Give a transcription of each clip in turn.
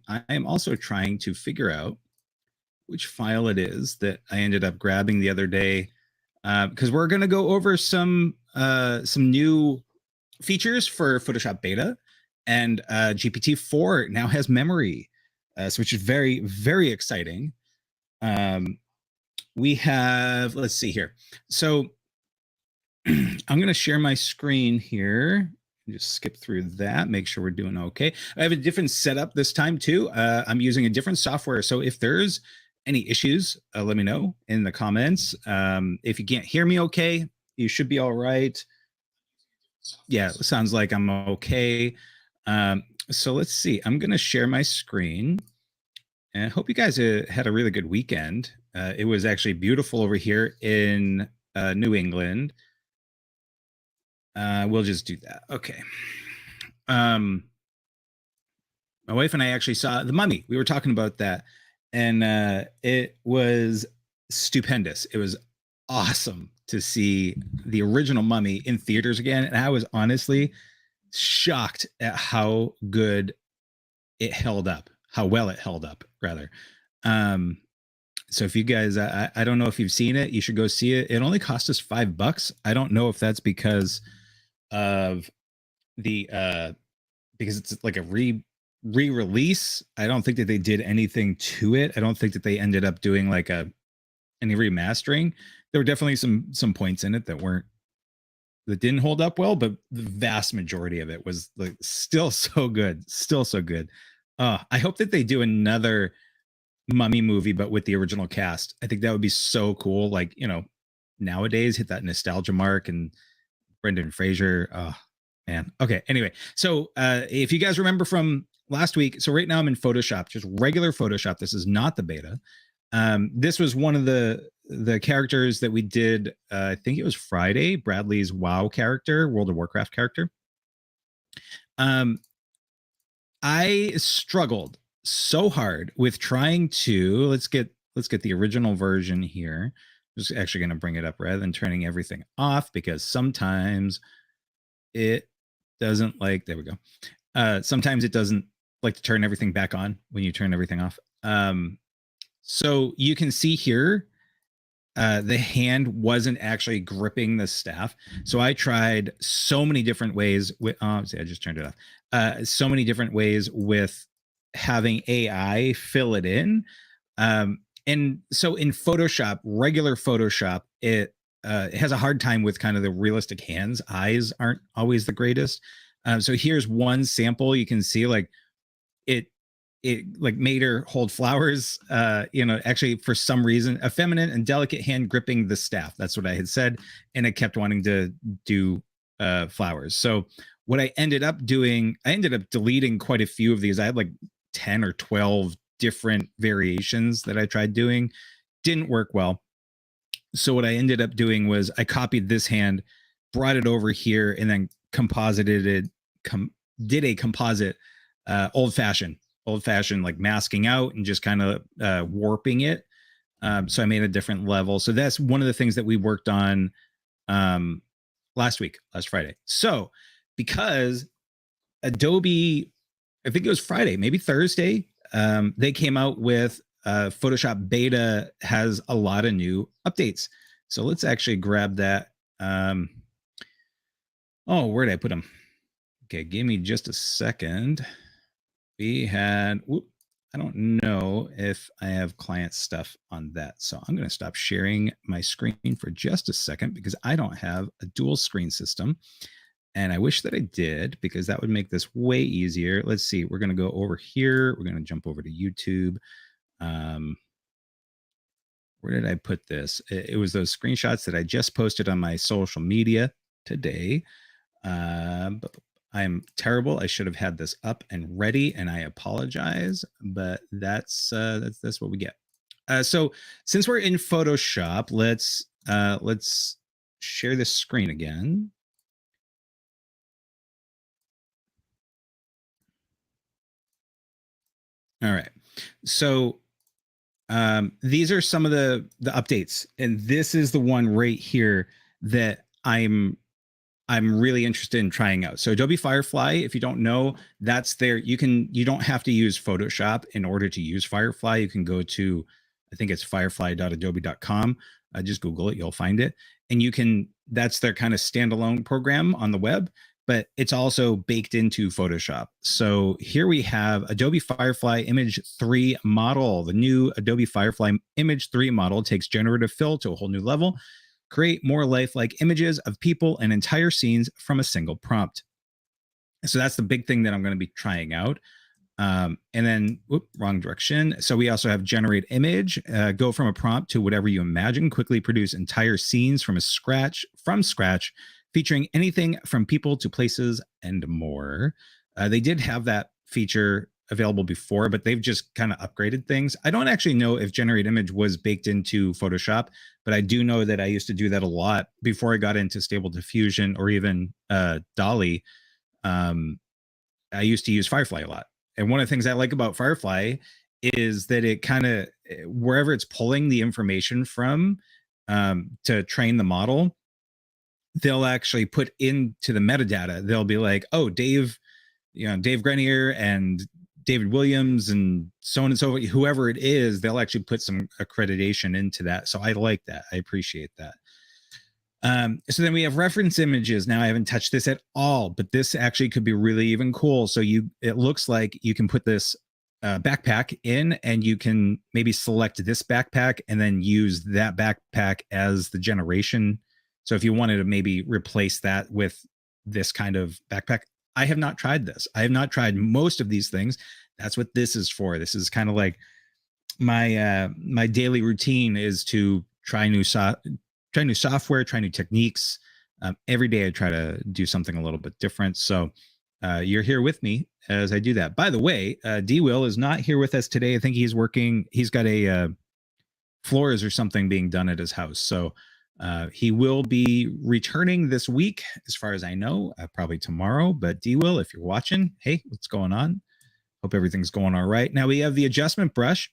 I am also trying to figure out which file it is that I ended up grabbing the other day, because we're going to go over some new features for Photoshop Beta, and GPT-4 now has memory, so which is very, very exciting. We have, let's see here. So I'm going to share my screen here. Just skip through that, make sure we're doing okay. I have a different setup this time too. I'm using a different software. So if there's any issues, let me know in the comments. If you can't hear me okay, you should be all right. Yeah, it sounds like I'm okay. So let's see. I'm going to share my screen. And I hope you guys had a really good weekend. It was actually beautiful over here in New England. We'll just do that. Okay. My wife and I actually saw The Mummy. We were talking about that, and it was stupendous. It was awesome to see the original Mummy in theaters again, and I was honestly shocked at how good it held up, how well it held up, rather. So if you guys, I don't know if you've seen it, you should go see it. It only cost us $5. I don't know if that's because of the because it's like a re-release. I don't think that they did anything to it. I don't think that they ended up doing like any remastering. There were definitely some points in it that didn't hold up well, but the vast majority of it was like still so good, still so good. I hope that they do another Mummy movie, but with the original cast. I think that would be so cool. Like, nowadays hit that nostalgia mark, and Brendan Fraser. Oh man. Okay. Anyway, so if you guys remember from last week, so right now I'm in Photoshop, just regular Photoshop. This is not the beta. This was one of the characters that we did. I think it was Friday. Bradley's WoW character, World of Warcraft character. I struggled so hard with trying to let's get the original version here. I'm just actually going to bring it up rather than turning everything off, because sometimes it doesn't like, there we go. Sometimes it doesn't like to turn everything back on when you turn everything off. So you can see here, the hand wasn't actually gripping the staff. So I tried so many different ways with, see, I just turned it off. So many different ways with having AI fill it in. And so in Photoshop, regular Photoshop, it has a hard time with kind of the realistic hands. Eyes aren't always the greatest. So here's one sample. You can see like it like made her hold flowers, actually for some reason, a feminine and delicate hand gripping the staff. That's what I had said. And it kept wanting to do flowers. So what I ended up doing, I ended up deleting quite a few of these. I had like 10 or 12 different variations that I tried doing. Didn't work well. So what I ended up doing was I copied this hand, brought it over here, and then composited it, did a composite old-fashioned like masking out and just kind of warping it. So I made a different level. So that's one of the things that we worked on last Friday. So because Adobe, I think it was Friday, maybe Thursday, they came out with Photoshop Beta has a lot of new updates. So let's actually grab that. Oh, where did I put them? Okay, give me just a second. We had, I don't know if I have client stuff on that. So I'm going to stop sharing my screen for just a second, because I don't have a dual screen system. And I wish that I did, because that would make this way easier. Let's see. We're going to go over here. We're going to jump over to YouTube. Where did I put this? It was those screenshots that I just posted on my social media today. But I'm terrible. I should have had this up and ready, and I apologize, but that's what we get. So since we're in Photoshop, let's share this screen again. All right. So these are some of the updates, and this is the one right here that I'm I'm really interested in trying out. So Adobe Firefly, if you don't know, that's there. You don't have to use Photoshop in order to use Firefly. You can go to, I think it's firefly.adobe.com. Just Google it, you'll find it. And that's their kind of standalone program on the web, but it's also baked into Photoshop. So here we have Adobe Firefly Image 3 model. The new Adobe Firefly Image 3 model takes generative fill to a whole new level. Create more lifelike images of people and entire scenes from a single prompt. So that's the big thing that I'm going to be trying out. And then, wrong direction. So we also have generate image, go from a prompt to whatever you imagine, quickly produce entire scenes from scratch, featuring anything from people to places and more. They did have that feature available before, but they've just kind of upgraded things. I don't actually know if generate image was baked into Photoshop, but I do know that I used to do that a lot before I got into Stable Diffusion or even DALL-E. I used to use Firefly a lot. And one of the things I like about Firefly is that it kind of, wherever it's pulling the information from to train the model, they'll actually put into the metadata. They'll be like, oh, Dave Grenier and David Williams and so on and so forth, whoever it is, they'll actually put some accreditation into that. So I like that. I appreciate that. So then we have reference images. Now I haven't touched this at all, but this actually could be really even cool. So it looks like you can put this backpack in, and you can maybe select this backpack and then use that backpack as the generation. So if you wanted to maybe replace that with this kind of backpack, I have not tried this. I have not tried most of these things. That's what this is for. This is kind of like my daily routine is to try new software, try new techniques. Every day I try to do something a little bit different. So you're here with me as I do that. By the way, D-Will is not here with us today. I think he's working. He's got a floors or something being done at his house. So he will be returning this week, as far as I know, probably tomorrow. But D-Will, if you're watching, hey, what's going on? Hope everything's going all right. Now we have the adjustment brush.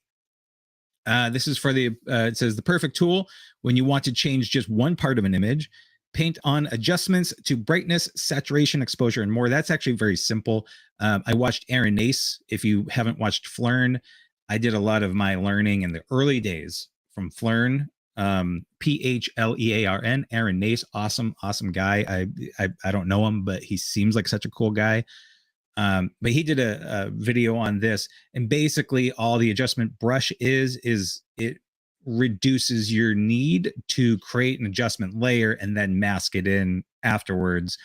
This is for it says the perfect tool when you want to change just one part of an image. Paint on adjustments to brightness, saturation, exposure, and more. That's actually very simple. I watched Aaron Nace. If you haven't watched Flern, I did a lot of my learning in the early days from Flern, Phlearn, Aaron Nace. Awesome guy. I don't know him, but he seems like such a cool guy. But he did a video on this, and basically all the adjustment brush is it reduces your need to create an adjustment layer and then mask it in afterwards,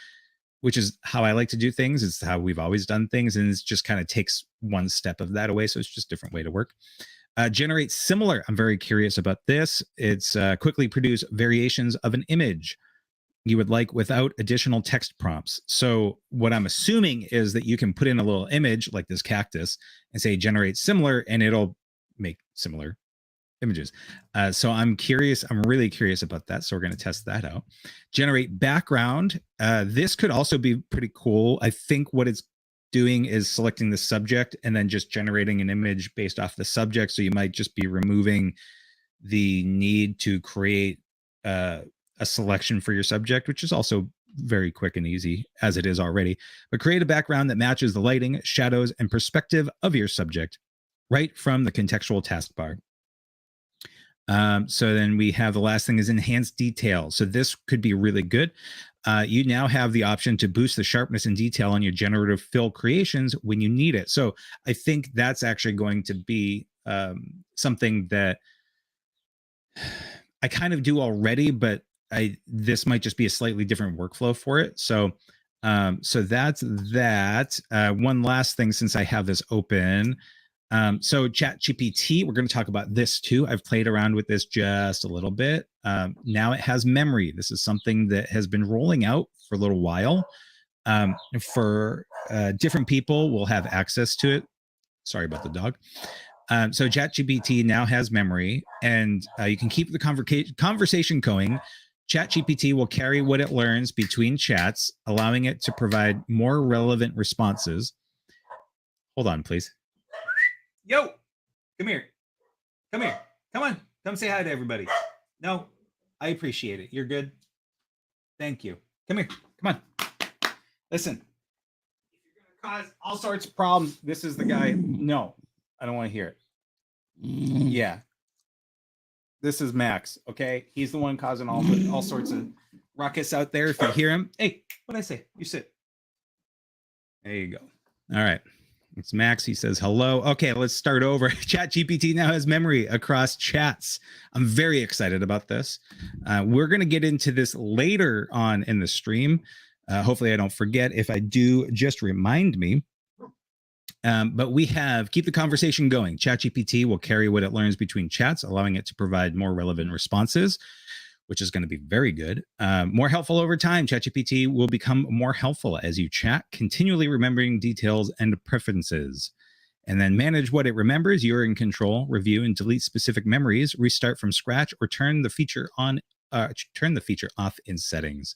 which is how I like to do things. It's how we've always done things, and it just kind of takes one step of that away. So it's just a different way to work. Generate similar. I'm very curious about this. It's quickly produce variations of an image you would like without additional text prompts. So what I'm assuming is that you can put in a little image like this cactus and say generate similar, and it'll make similar images. So I'm curious. I'm really curious about that. So we're going to test that out. Generate background. This could also be pretty cool. I think what it's doing is selecting the subject and then just generating an image based off the subject. So you might just be removing the need to create a selection for your subject, which is also very quick and easy as it is already. But create a background that matches the lighting, shadows, and perspective of your subject right from the contextual taskbar. So then we have the last thing is enhanced detail. So this could be really good. You now have the option to boost the sharpness and detail on your generative fill creations when you need it. So I think that's actually going to be something that I kind of do already, but this might just be a slightly different workflow for it. So that's that. One last thing, since I have this open. So ChatGPT, we're going to talk about this too. I've played around with this just a little bit. Now it has memory. This is something that has been rolling out for a little while. For different people will have access to it. Sorry about the dog. So ChatGPT now has memory, and you can keep the conversation going. ChatGPT will carry what it learns between chats, allowing it to provide more relevant responses. Hold on, please. Yo, come here. Come here. Come on. Come say hi to everybody. No, I appreciate it. You're good. Thank you. Come here. Come on. Listen. If you're going to cause all sorts of problems, this is the guy. No, I don't want to hear it. Yeah. This is Max, okay? He's the one causing all sorts of ruckus out there. If you hear him, hey, what'd I say? You sit. There you go. All right. It's Max. He says hello. Okay, let's start over. ChatGPT now has memory across chats. I'm very excited about this. We're going to get into this later on in the stream. Hopefully I don't forget. If I do, just remind me. But we have keep the conversation going. ChatGPT will carry what it learns between chats, allowing it to provide more relevant responses, which is going to be very good. More helpful over time. ChatGPT will become more helpful as you chat, continually remembering details and preferences. And then manage what it remembers. You're in control. Review and delete specific memories. Restart from scratch, or turn the feature on. Turn the feature off in settings.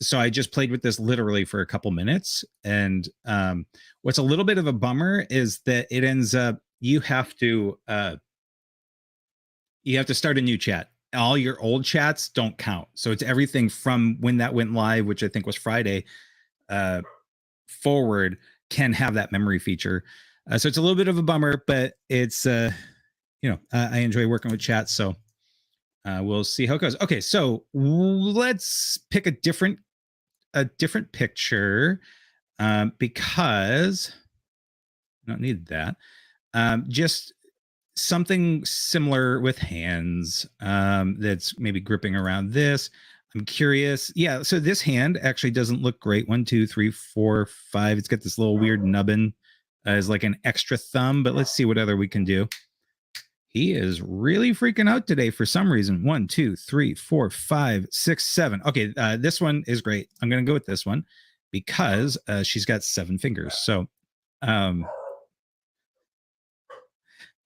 So I just played with this literally for a couple minutes, and what's a little bit of a bummer is that it ends up you have to start a new chat. All your old chats don't count. So it's everything from when that went live, which I think was Friday, forward can have that memory feature. So it's a little bit of a bummer, but it's, I enjoy working with chats. So we'll see how it goes. Okay, so let's pick a different picture because I don't need that. Just something similar with hands that's maybe gripping around this. I'm curious. Yeah, so this hand actually doesn't look great. 1, 2, 3, 4, 5. It's got this little weird nubbin as like an extra thumb, but let's see what other we can do. He is really freaking out today for some reason. 1, 2, 3, 4, 5, 6, 7. Okay, this one is great. I'm going to go with this one because she's got 7 fingers. So,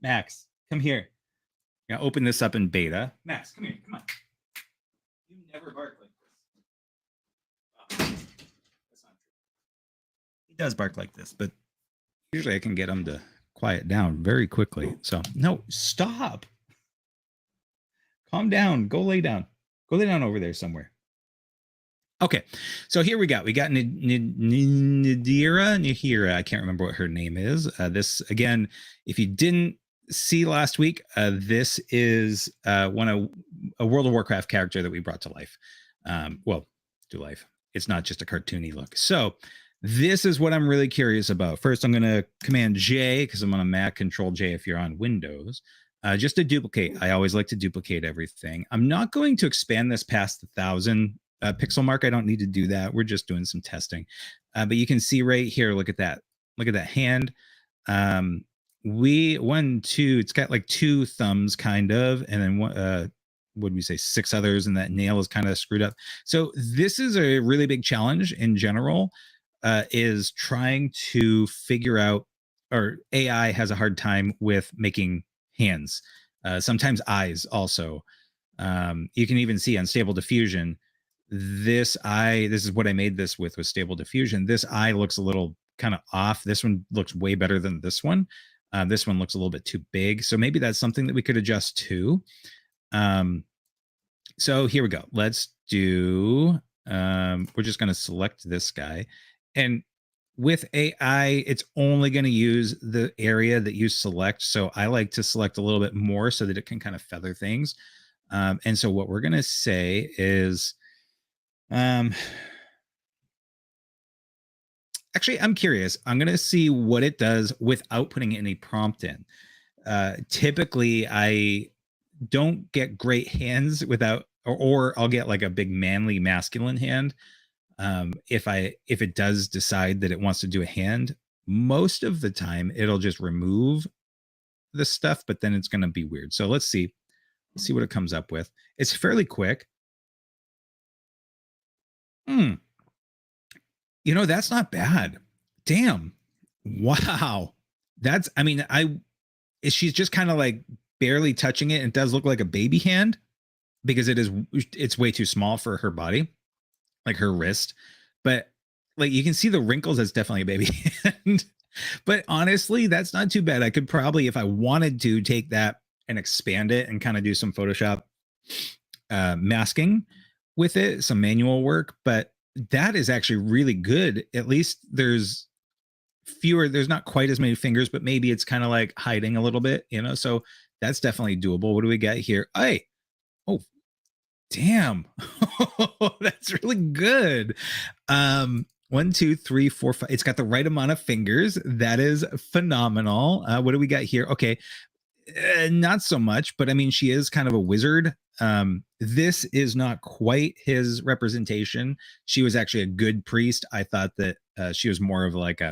Max, come here. I'm gonna open this up in beta. Max, come here. Come on. You never bark like this. Oh, that's not true. He does bark like this, but usually I can get him to quiet down very quickly. So, no, stop. Calm down. Go lay down. Go lay down over there somewhere. Okay, so here we got Nahira. I can't remember what her name is. This, again, if you didn't see last week, this is a World of Warcraft character that we brought to life. To life. It's not just a cartoony look. So this is what I'm really curious about. First, I'm going to Command J because I'm on a Mac, Control J if you're on Windows. Just to duplicate. I always like to duplicate everything. I'm not going to expand this past the 1,000 pixel mark. I don't need to do that. We're just doing some testing. But you can see right here, look at that. Look at that hand. It's got like 2 thumbs kind of, and then what would we say 6 others, and that nail is kind of screwed up. So this is a really big challenge in general, is trying to figure out, or AI has a hard time with making hands, sometimes eyes also. You can even see on Stable Diffusion, this is what I made this with Stable Diffusion. This eye looks a little kind of off. This one looks way better than this one. This one looks a little bit too big. So maybe that's something that we could adjust to. So here we go. Let's do, we're just going to select this guy. And with AI, it's only going to use the area that you select. So I like to select a little bit more so that it can kind of feather things. And so what we're going to say is, actually, I'm curious. I'm going to see what it does without putting any prompt in. Typically, I don't get great hands without, or I'll get like a big manly masculine hand. If it does decide that it wants to do a hand, most of the time it'll just remove the stuff, but then it's going to be weird. So let's see what it comes up with. It's fairly quick. That's not bad. Damn. Wow. She's just kind of like barely touching it. And it does look like a baby hand because it's way too small for her body, like her wrist. But like you can see the wrinkles, that's definitely a baby hand. But honestly, that's not too bad. I could probably, if I wanted to, take that and expand it and kind of do some Photoshop masking with it, some manual work. But that is actually really good. At least there's there's not quite as many fingers, but maybe it's kind of like hiding a little bit, so that's definitely doable. What do we got here? Hey, oh, damn. That's really good. 1, 2, 3, 4, 5. It's got the right amount of fingers. That is phenomenal. What do we got here? Okay. Not so much, but I mean, she is kind of a wizard. This is not quite his representation. She was actually a good priest. I thought that she was more of like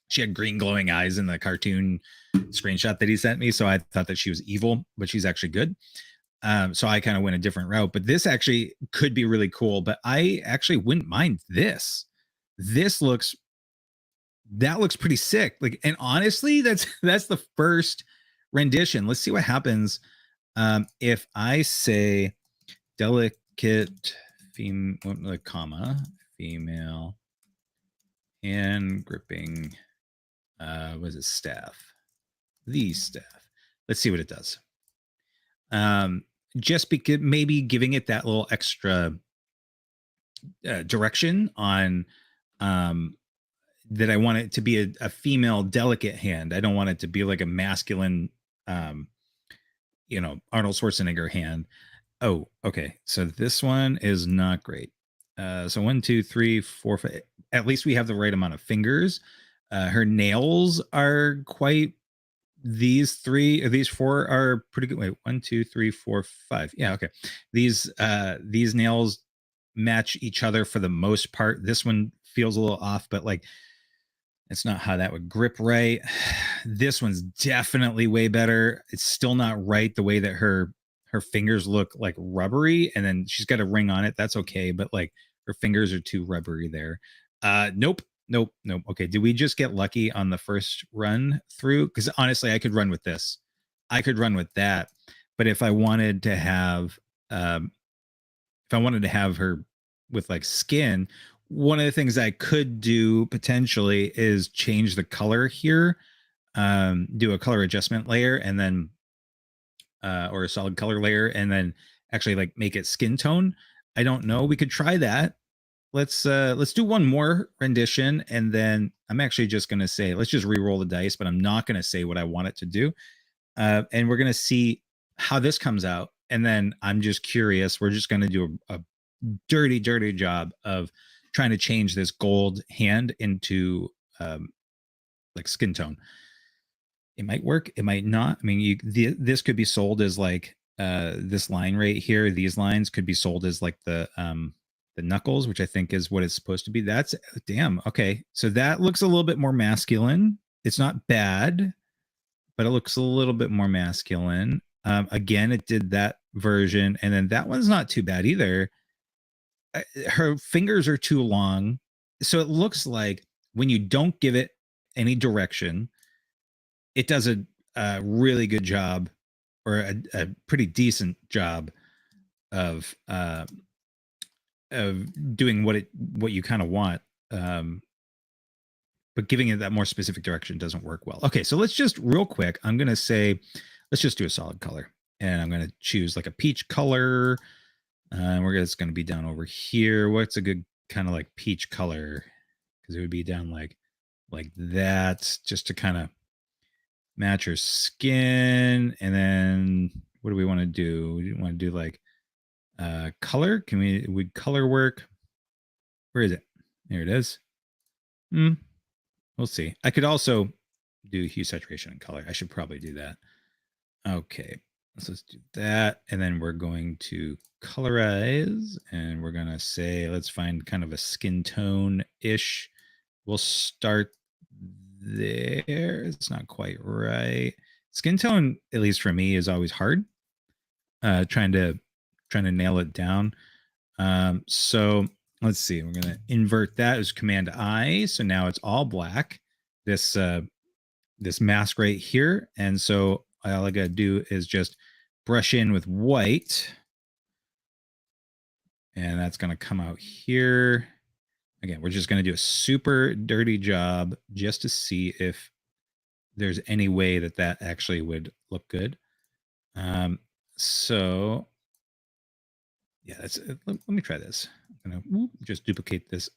she had green glowing eyes in the cartoon screenshot that he sent me. So I thought that she was evil, but she's actually good. So I kind of went a different route, but this actually could be really cool. But I actually wouldn't mind this. This looks pretty sick. Like, and honestly, that's the first rendition. Let's see what happens if I say delicate female, comma, female hand gripping. Was it staff? The staff. Let's see what it does. Just because maybe giving it that little extra direction on that I want it to be a female delicate hand. I don't want it to be like a masculine, Arnold Schwarzenegger hand. Oh, okay. So this one is not great. So 1, 2, 3, 4, 5. At least we have the right amount of fingers. Her nails are quite. These 4 are pretty good. Wait, 1, 2, 3, 4, 5. Yeah, okay. These nails match each other for the most part. This one feels a little off, but like it's not how that would grip right. This one's definitely way better. It's still not right the way that her fingers look like rubbery, and then she's got a ring on it. That's okay, but like her fingers are too rubbery there. Nope. Okay, did we just get lucky on the first run through? Because honestly, I could run with this. I could run with that. But if I wanted to have her with like skin, one of the things I could do potentially is change the color here, do a color adjustment layer, and then or a solid color layer, and then actually like make it skin tone. I don't know. We could try that. Let's do one more rendition, and then I'm actually just gonna say let's just re-roll the dice, but I'm not gonna say what I want it to do. And we're gonna see how this comes out. And then I'm just curious. We're just gonna do a dirty job of trying to change this gold hand into like skin tone. It might work, it might not. I mean, this could be sold as like this line right here. These lines could be sold as like the knuckles, which I think is what it's supposed to be. That's damn okay. So that looks a little bit more masculine. It's not bad, but it looks a little bit more masculine. Again, it did that version, and then that one's not too bad either. Her fingers are too long, so it looks like when you don't give it any direction, it does a really good job, or a pretty decent job of doing what you kind of want. But giving it that more specific direction doesn't work well. Okay, so let's just real quick. I'm gonna say, let's just do a solid color, and I'm gonna choose like a peach color. It's gonna be down over here. What's a good kind of like peach color? Because it would be down like that, just to kind of match her skin. And then what do we want to do? We want to do like color. Would color work? Where is it? There it is. We'll see. I could also do hue, saturation, and color. I should probably do that. Okay, let's do that. And then we're going to colorize, and we're going to say, let's find kind of a skin tone-ish. We'll start there. It's not quite right. Skin tone, at least for me, is always hard. Trying to nail it down. So let's see. We're gonna invert that as Command I. So now it's all black. This mask right here, and so all I gotta do is just brush in with white, and that's gonna come out here. Again, we're just gonna do a super dirty job just to see if there's any way that actually would look good. So Yeah, that's let me try this. I'm gonna just duplicate this.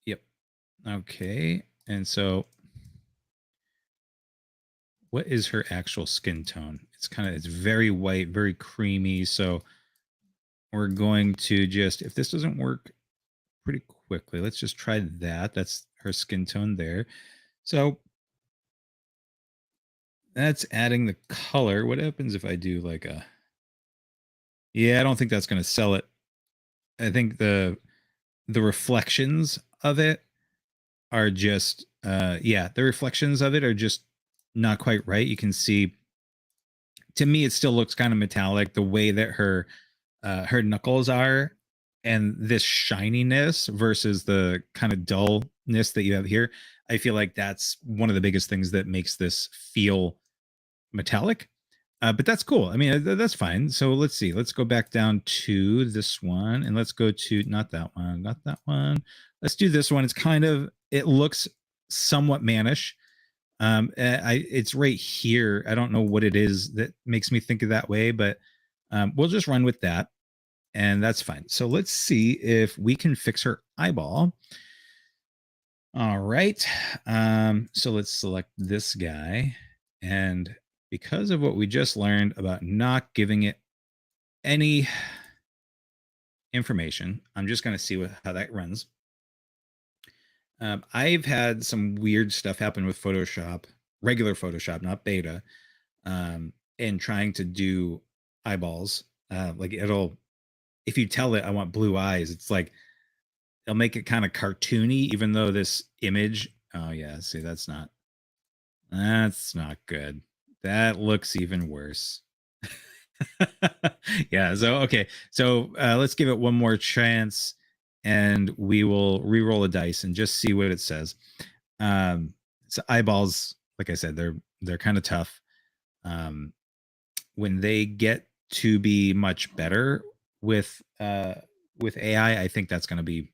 Yep. Okay. And so what is her actual skin tone? It's very white, very creamy. So we're going to just, if this doesn't work pretty quickly, let's just try that. That's her skin tone there. So that's adding the color. What happens if I do like a, yeah, I don't think that's going to sell it. I think the reflections of it are just yeah, the reflections of it are just not quite right. You can see, to me it still looks kind of metallic the way that her knuckles are, and this shininess versus the kind of dullness that you have here. I feel like that's one of the biggest things that makes this feel metallic. But that's cool. I mean, that's fine. So let's see. Let's go back down to this one, and let's go to not that one, not that one. Let's do this one. It's kind of, it looks somewhat mannish. It's right here. I don't know what it is that makes me think of that way, but we'll just run with that, and that's fine. So let's see if we can fix her eyeball. All right. So let's select this guy. And because of what we just learned about not giving it any information, I'm just going to see how that runs. I've had some weird stuff happen with Photoshop, regular Photoshop, not beta, and trying to do eyeballs. Like it'll, if you tell it I want blue eyes, it's like they'll make it kind of cartoony, even though this image. Oh yeah, see that's not good. That looks even worse. Yeah. So okay. So let's give it one more chance, and we will re-roll a dice and just see what it says. So eyeballs, like I said, they're kind of tough. Um, when they get to be much better with AI, I think that's going to be,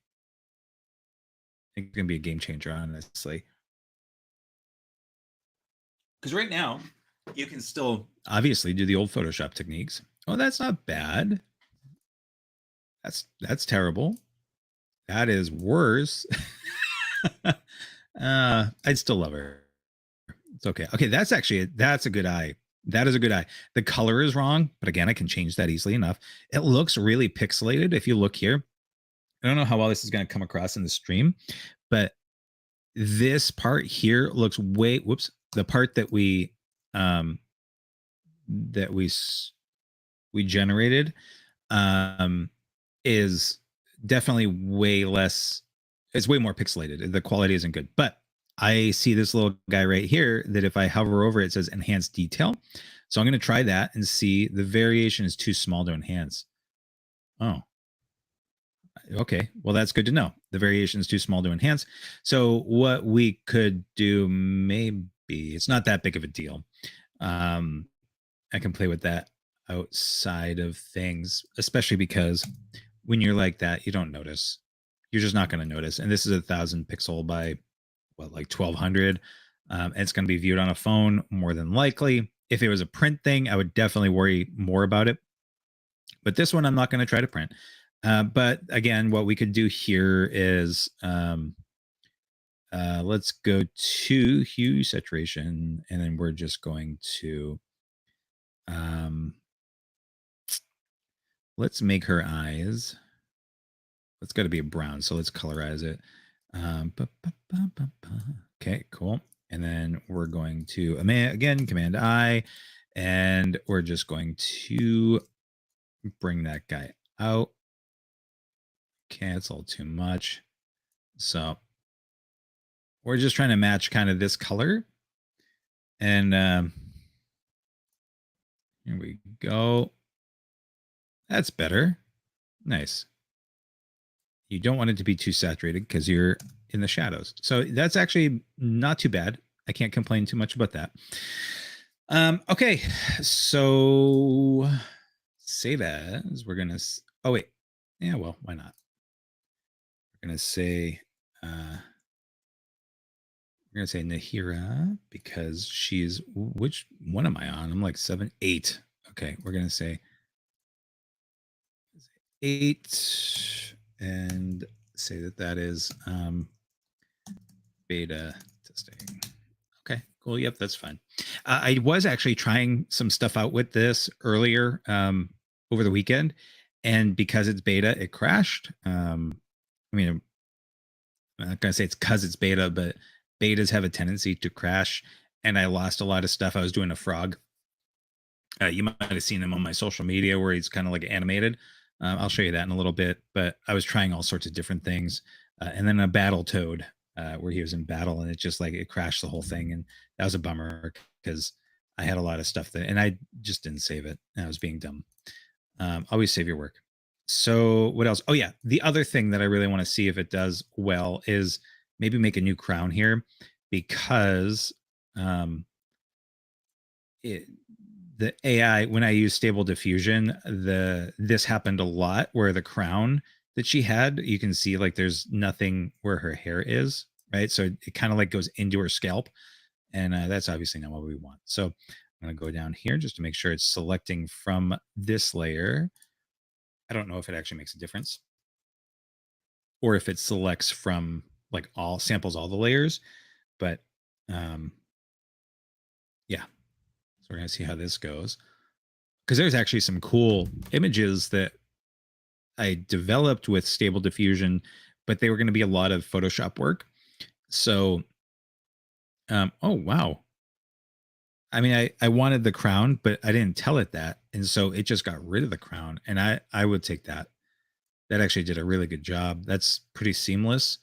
I think, going to be a game changer, honestly. Because right now, you can still obviously do the old Photoshop techniques. Oh, that's not bad. That's terrible. That is worse. I'd still love her. It's okay. Okay, that's a good eye. That is a good eye. The color is wrong, but again, I can change that easily enough. It looks really pixelated. If you look here, I don't know how well this is going to come across in the stream, but this part here looks way, whoops, the part that um that we generated um is definitely way less, it's way more pixelated. The quality isn't good. But I see this little guy right here that if I hover over it says enhance detail. So I'm going to try that and see, the variation is too small to enhance. Oh, okay. Well, that's good to know. The variation is too small to enhance. So what we could do, maybe it's not that big of a deal. I can play with that outside of things, especially because when you're like that, you don't notice. You're just not going to notice. And this is 1,000 pixel by what, like 1,200. And it's going to be viewed on a phone more than likely. If it was a print thing, I would definitely worry more about it. But this one, I'm not going to try to print. But again, what we could do here is let's go to hue saturation, and then we're just going to um, let's make her eyes. It's got to be a brown, so let's colorize it. Okay, cool. And then we're going to again Command I, and we're just going to bring that guy out. Cancel too much. So we're just trying to match kind of this color. And here we go. That's better. Nice. You don't want it to be too saturated because you're in the shadows. So that's actually not too bad. I can't complain too much about that. Okay, so save as. We're gonna. Oh wait, yeah. Well, why not? We're gonna say. We're gonna say Nahira because she's, which one am I on? I'm like 7, 8. Okay, we're gonna say 8 and say that that is beta testing. Okay, cool. Yep, that's fine. I was actually trying some stuff out with this earlier over the weekend, and because it's beta, it crashed. I mean, I'm not gonna say it's because it's beta, but betas have a tendency to crash, and I lost a lot of stuff. I was doing a frog. You might have seen him on my social media where he's kind of like animated. I'll show you that in a little bit. But I was trying all sorts of different things, and then a battle toad where he was in battle, and it just like it crashed the whole thing, and that was a bummer because I had a lot of stuff that, and I just didn't save it. And I was being dumb. Always save your work. So what else? Oh yeah, the other thing that I really want to see if it does well is maybe make a new crown here because um, it, the AI when I use stable diffusion, this happened a lot where the crown that she had, you can see like there's nothing where her hair is, right? So it kind of like goes into her scalp, and that's obviously not what we want. So I'm going to go down here just to make sure it's selecting from this layer. I don't know if it actually makes a difference or if it selects from like all samples all the layers, but um yeah. So we're going to see how this goes because there's actually some cool images that I developed with stable diffusion, but they were going to be a lot of Photoshop work. So oh wow. I mean, I wanted the crown, but I didn't tell it that. And so it just got rid of the crown. And I would take that. That actually did a really good job. That's pretty seamless.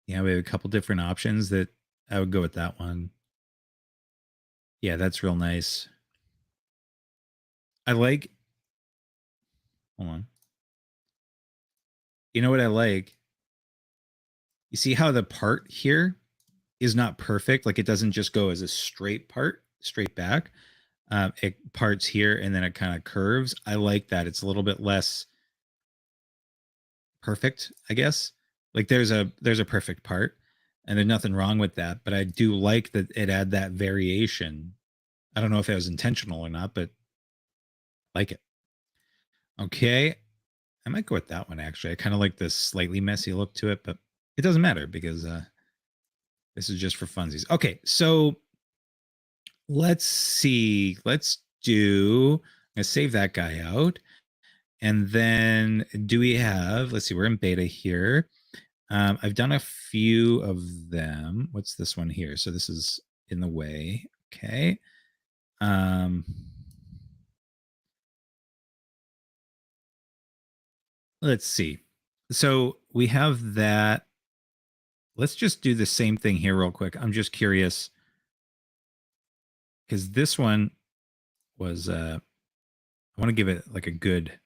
Yeah, we have a couple different options that I would go with that one. Yeah, that's real nice. I like, hold on. You know what I like? You see how the part here is not perfect? Like it doesn't just go as a straight part, straight back. It parts here and then it kind of curves. I like that. It's a little bit less perfect, I guess. Like there's a perfect part and there's nothing wrong with that, but I do like that it had that variation. I don't know if it was intentional or not, but I like it. Okay. I might go with that one actually. I kind of like this slightly messy look to it, but it doesn't matter because this is just for funsies. Okay, so let's see. Let's do. I'm gonna save that guy out, and then do we have? Let's see. We're in beta here. I've done a few of them. What's this one here? So this is in the way. Okay. Um, let's see. So we have that. Let's just do the same thing here real quick. I'm just curious because this one was I want to give it like a good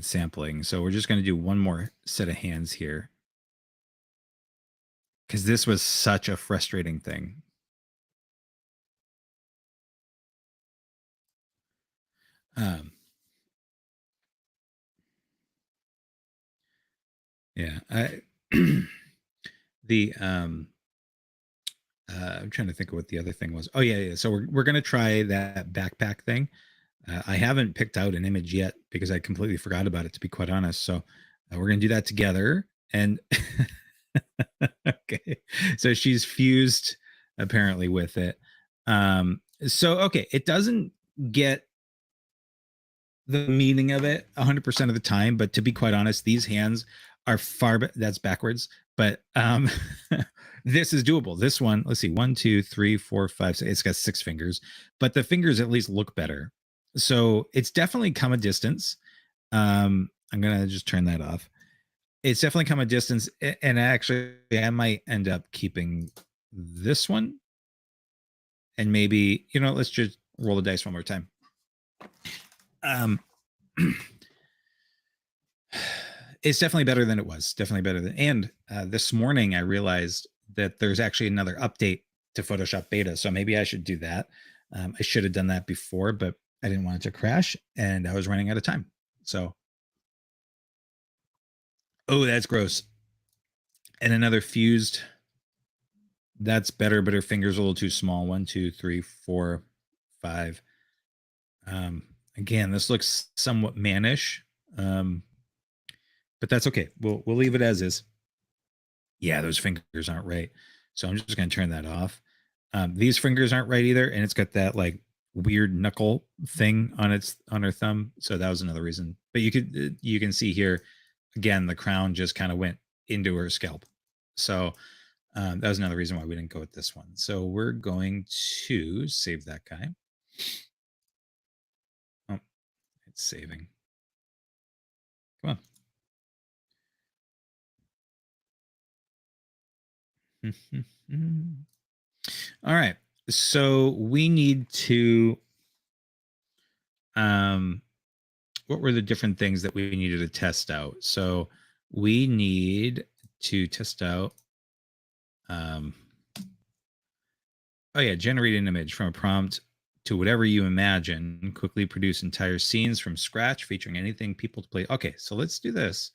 sampling. So we're just going to do one more set of hands here because this was such a frustrating thing. Um, yeah, the I'm trying to think of what the other thing was. Oh yeah, yeah. So we're gonna try that backpack thing. I haven't picked out an image yet because I completely forgot about it, to be quite honest. So we're gonna do that together. And okay, so she's fused apparently with it. So okay, it doesn't get the meaning of it 100% of the time, but to be quite honest, these hands are that's backwards, but this is doable. This one, let's see, 1 2 3 4 5 6, it's got 6 fingers, but the fingers at least look better, so it's definitely come a distance. I'm gonna just turn that off. It's definitely come a distance, and actually I might end up keeping this one, and maybe, let's just roll the dice one more time. um it's definitely better than it was. Definitely better than. And this morning I realized that there's actually another update to Photoshop Beta, so maybe I should do that. I should have done that before, but I didn't want it to crash, and I was running out of time. So, oh, that's gross. And another fused. That's better, but her finger's a little too small. 1 2 3 4 5. Again, this looks somewhat mannish. But that's okay. We'll leave it as is. Yeah, those fingers aren't right. So I'm just going to turn that off. These fingers aren't right either, and it's got that like weird knuckle thing on her thumb. So that was another reason. But you can see here again the crown just kind of went into her scalp. So that was another reason why we didn't go with this one. So we're going to save that guy. Oh, it's saving. Come on. All right. So we need to what were the different things that we needed to test out? So we need to test out oh yeah, generate an image from a prompt to whatever you imagine. Quickly produce entire scenes from scratch featuring anything people to play. Okay, so let's do this.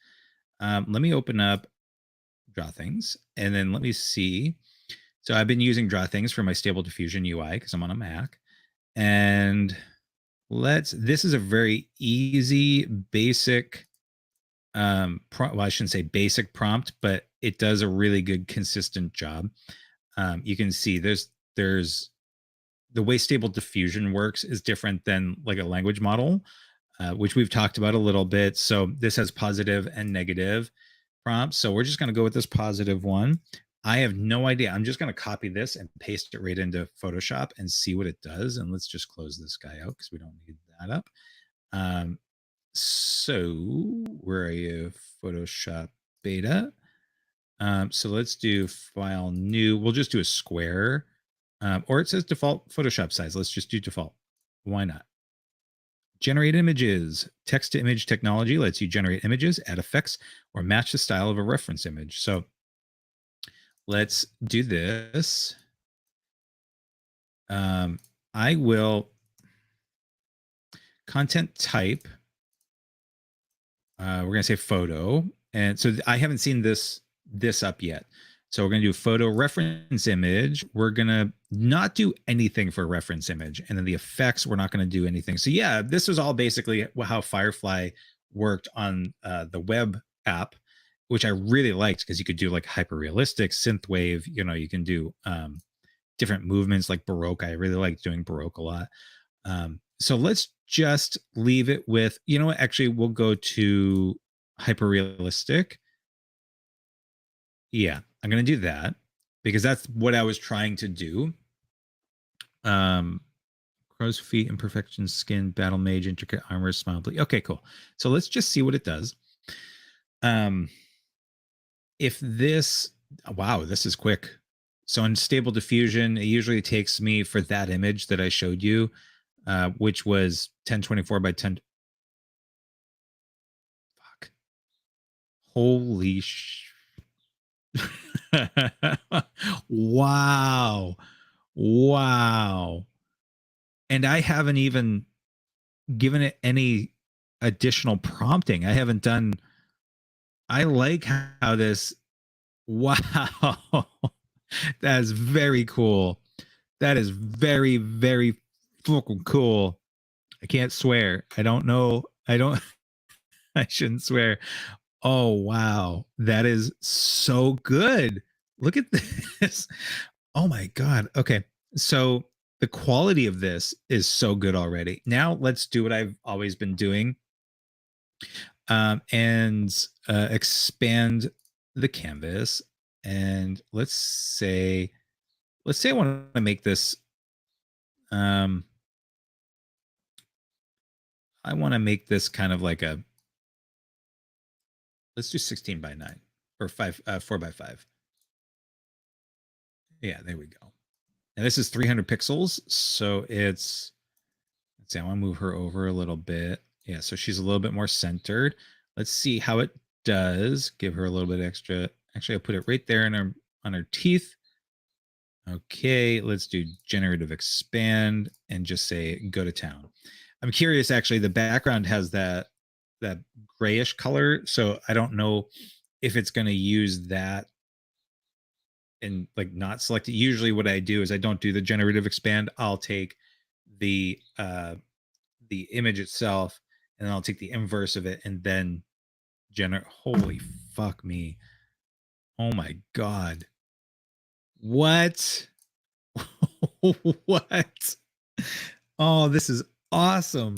Let me open up Draw Things and then let me see. So I've been using Draw Things for my Stable Diffusion UI because I'm on a Mac. And this is a very easy, basic, well, I shouldn't say basic prompt, but it does a really good, consistent job. You can see there's the way Stable Diffusion works is different than like a language model, which we've talked about a little bit. So this has positive and negative prompts. So we're just going to go with this positive one. I have no idea. I'm just going to copy this and paste it right into Photoshop and see what it does. And let's just close this guy out because we don't need that up. So where are you? Photoshop beta. So let's do file new. We'll just do a square. Or it says default Photoshop size. Let's just do default. Why not? Generate images. Text to image technology lets you generate images, add effects, or match the style of a reference image. So let's do this. I will content type. We're going to say photo. And so I haven't seen this up yet. So we're going to do photo reference image. We're going to not do anything for reference image. And then the effects, we're not going to do anything. So yeah, this was all basically how Firefly worked on the web app, which I really liked because you could do like hyper realistic synthwave. You know, you can do different movements like Baroque. I really like doing Baroque a lot. So let's just leave it with, you know what, actually we'll go to hyper realistic. Yeah, I'm going to do that because that's what I was trying to do. Crow's feet, imperfection, skin, battle mage, intricate armor, smile. Okay, cool. So let's just see what it does. If this, wow, this is quick. So in Stable Diffusion, it usually takes me for that image that I showed you, which was 1024 by 10. Fuck. Holy wow. Wow. And I haven't even given it any additional prompting. I haven't done. I like how this. Wow. That is very cool. That is very, very fucking cool. I can't swear. I don't know. I don't. I shouldn't swear. Oh, wow. That is so good. Look at this. Oh my God. Okay. So the quality of this is so good already. Now let's do what I've always been doing and expand the canvas. And let's say I want to make this. I want to make this kind of like a, let's do 16 by 9 or 4 by 5. Yeah, there we go. And this is 300 pixels. So it's, let's see, I want to move her over a little bit. Yeah, so she's a little bit more centered. Let's see how it does. Give her a little bit extra. Actually, I'll put it right there on her teeth. Okay, let's do generative expand and just say go to town. I'm curious, actually, the background has that grayish color. So I don't know if it's going to use that and like not select it. Usually what I do is I don't do the generative expand. I'll take the image itself and then I'll take the inverse of it and then generate. Holy fuck me. Oh my God. What? What? Oh, this is awesome.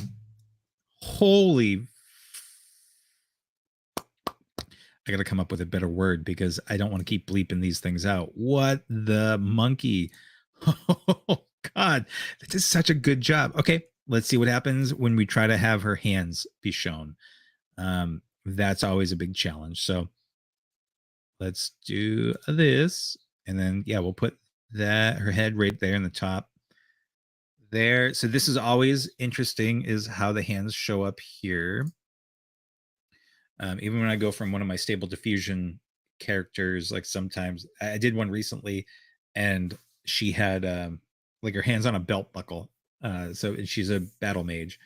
Holy. I got to come up with a better word because I don't want to keep bleeping these things out. What the monkey? Oh, God. This is such a good job. Okay, let's see what happens when we try to have her hands be shown. That's always a big challenge. So let's do this. And then, yeah, we'll put that, her head right there in the top there. So this is always interesting, is how the hands show up here. Even when I go from one of my stable diffusion characters, like sometimes I did one recently and she had like her hands on a belt buckle. So and she's a battle mage.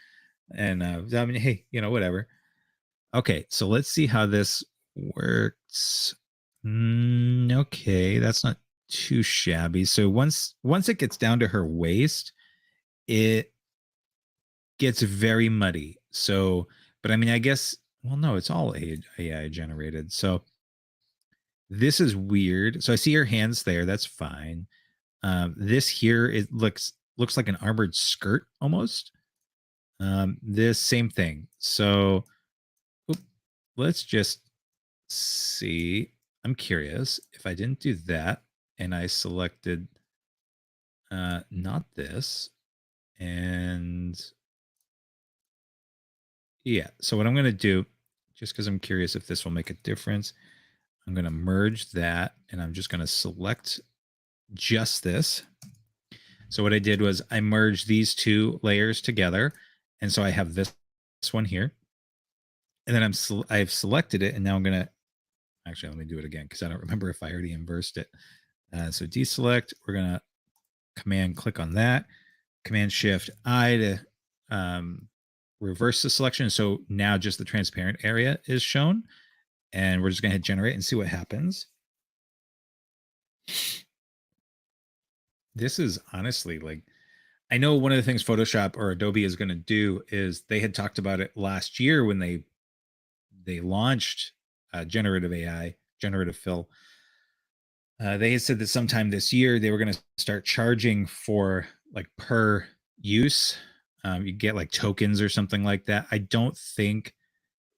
And I mean, hey, whatever. Okay, so let's see how this works. Okay, that's not too shabby. So once it gets down to her waist, it gets very muddy. So, but I mean, I guess, well, no, it's all AI generated. So this is weird. So I see her hands there. That's fine. This here, it looks like an armored skirt almost. This same thing. So let's just see. I'm curious if I didn't do that and I selected not this. And yeah, so what I'm going to do, just because I'm curious if this will make a difference, I'm going to merge that and I'm just going to select just this. So what I did was I merged these two layers together. And so I have this one here. And then I've selected it. And now I'm going to, actually, let me do it again because I don't remember if I already inversed it. So deselect, we're going to command click on that, command shift I to reverse the selection. So now just the transparent area is shown. And we're just going to hit generate and see what happens. This is honestly like, I know one of the things Photoshop or Adobe is going to do is they had talked about it last year when they launched generative AI, generative fill. They had said that sometime this year they were going to start charging for like per use. You get like tokens or something like that. I don't think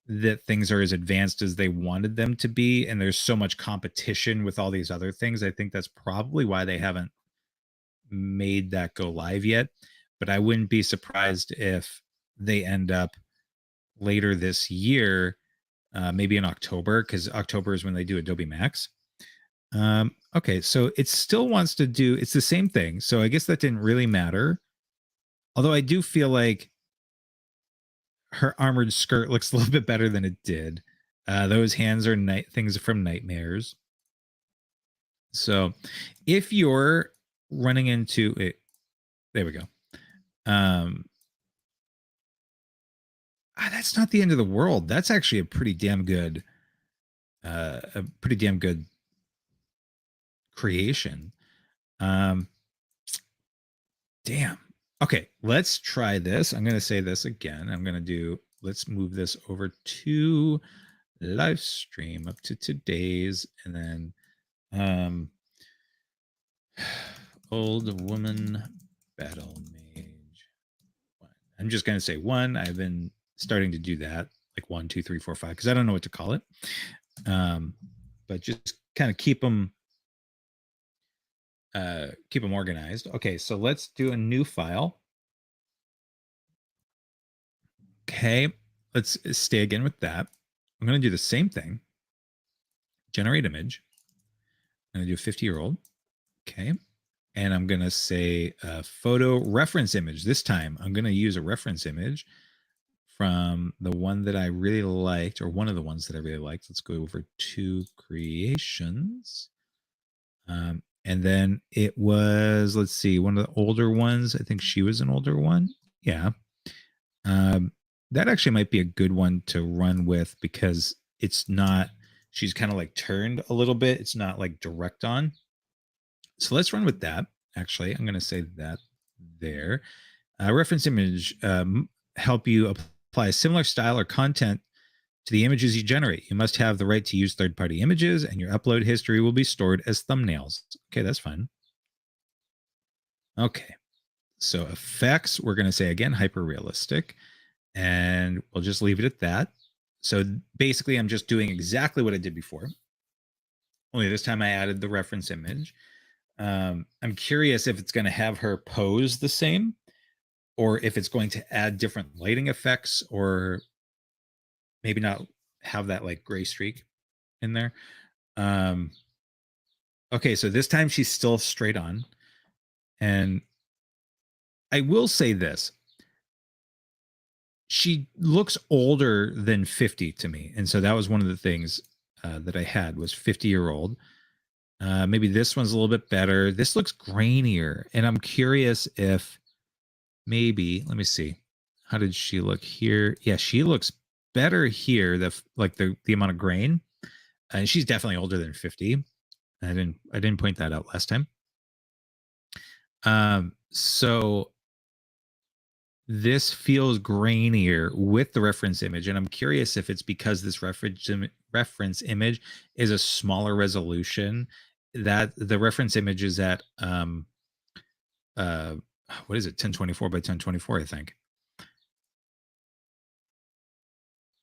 that things are as advanced as they wanted them to be, and there's so much competition with all these other things. I think that's probably why they haven't made that go live yet. But I wouldn't be surprised if they end up later this year, maybe in October, because October is when they do Adobe Max. Okay, so it still wants to do, it's the same thing. So I guess that didn't really matter. Although I do feel like her armored skirt looks a little bit better than it did. Those hands are things from Nightmares. So if you're running into it, there we go. That's not the end of the world. That's actually a pretty damn good creation. Damn. Okay, let's try this. I'm going to say this again. Let's move this over to live stream up to today's, and then old woman battle mage. I'm just going to say one. I've been starting to do that, like 1, 2, 3, 4, 5, because I don't know what to call it. But just kind of keep them organized. Okay, so let's do a new file. Okay, let's stay again with that. I'm going to do the same thing. Generate image. I'm going to do 50-year-old. Okay. And I'm going to say photo reference image. This time I'm going to use a reference image from the one that I really liked, or one of the ones that I really liked. Let's go over to creations. And then it was, let's see, one of the older ones. I think she was an older one. Yeah. That actually might be a good one to run with because it's not, she's kind of like turned a little bit. It's not like direct on. So let's run with that. Actually, I'm going to say that there. Reference image help you apply a similar style or content to the images you generate. You must have the right to use third-party images, and your upload history will be stored as thumbnails. Okay, that's fine. Okay, so effects, we're going to say again, hyper realistic, and we'll just leave it at that. So basically, I'm just doing exactly what I did before, only this time I added the reference image. I'm curious if it's going to have her pose the same, or if it's going to add different lighting effects, or maybe not have that like gray streak in there. Um, okay, so this time she's still straight on. And I will say this, she looks older than 50 to me. And so that was one of the things that I had was 50-year-old. Maybe this one's a little bit better. This looks grainier. And I'm curious if maybe, let me see. How did she look here? Yeah, she looks better here. The amount of grain. And she's definitely older than 50. I didn't point that out last time. So this feels grainier with the reference image, and I'm curious if it's because this reference image is a smaller resolution, that the reference image is at what is it, 1024 by 1024, I think.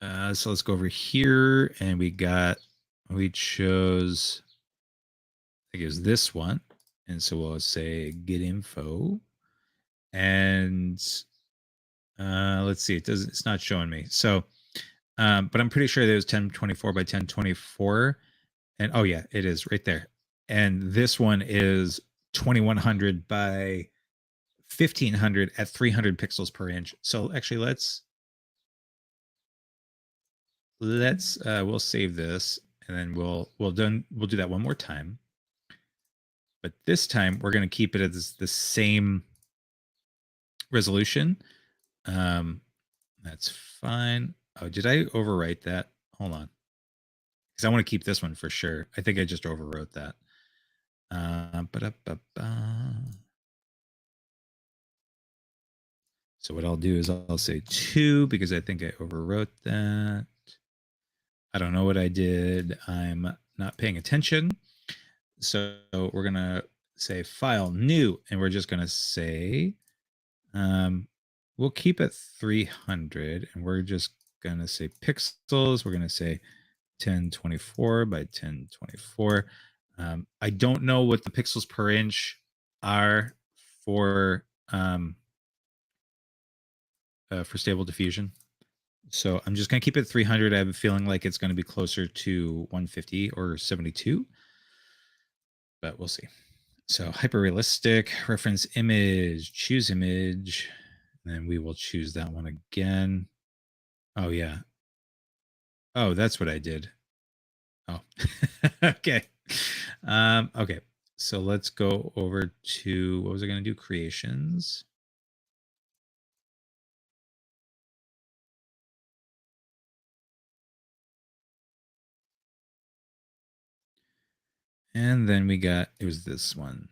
So let's go over here, and we chose, I think it was this one, and so we'll say get info, and let's see, it's not showing me. So but I'm pretty sure that was 1024 by 1024. And oh yeah, it is right there. And this one is 2100 by 1500 at 300 pixels per inch. So actually we'll save this, and then we'll do that one more time. But this time we're going to keep it as the same resolution. That's fine. Oh, did I overwrite that? Hold on. Because I want to keep this one for sure. I think I just overwrote that. So what I'll do is I'll say 2 because I think I overwrote that. I don't know what I did. I'm not paying attention. So we're going to say file new, and we're just going to say, we'll keep it 300, and we're just going to say pixels. We're going to say 1024 by 1024. I don't know what the pixels per inch are for Stable Diffusion. So I'm just going to keep it 300. I have a feeling like it's going to be closer to 150 or 72, but we'll see. So hyper realistic, reference image, choose image, and then we will choose that one again. Oh yeah. Oh, that's what I did. Oh, okay. Okay. So let's go over to, what was I going to do? Creations. And then it was this one.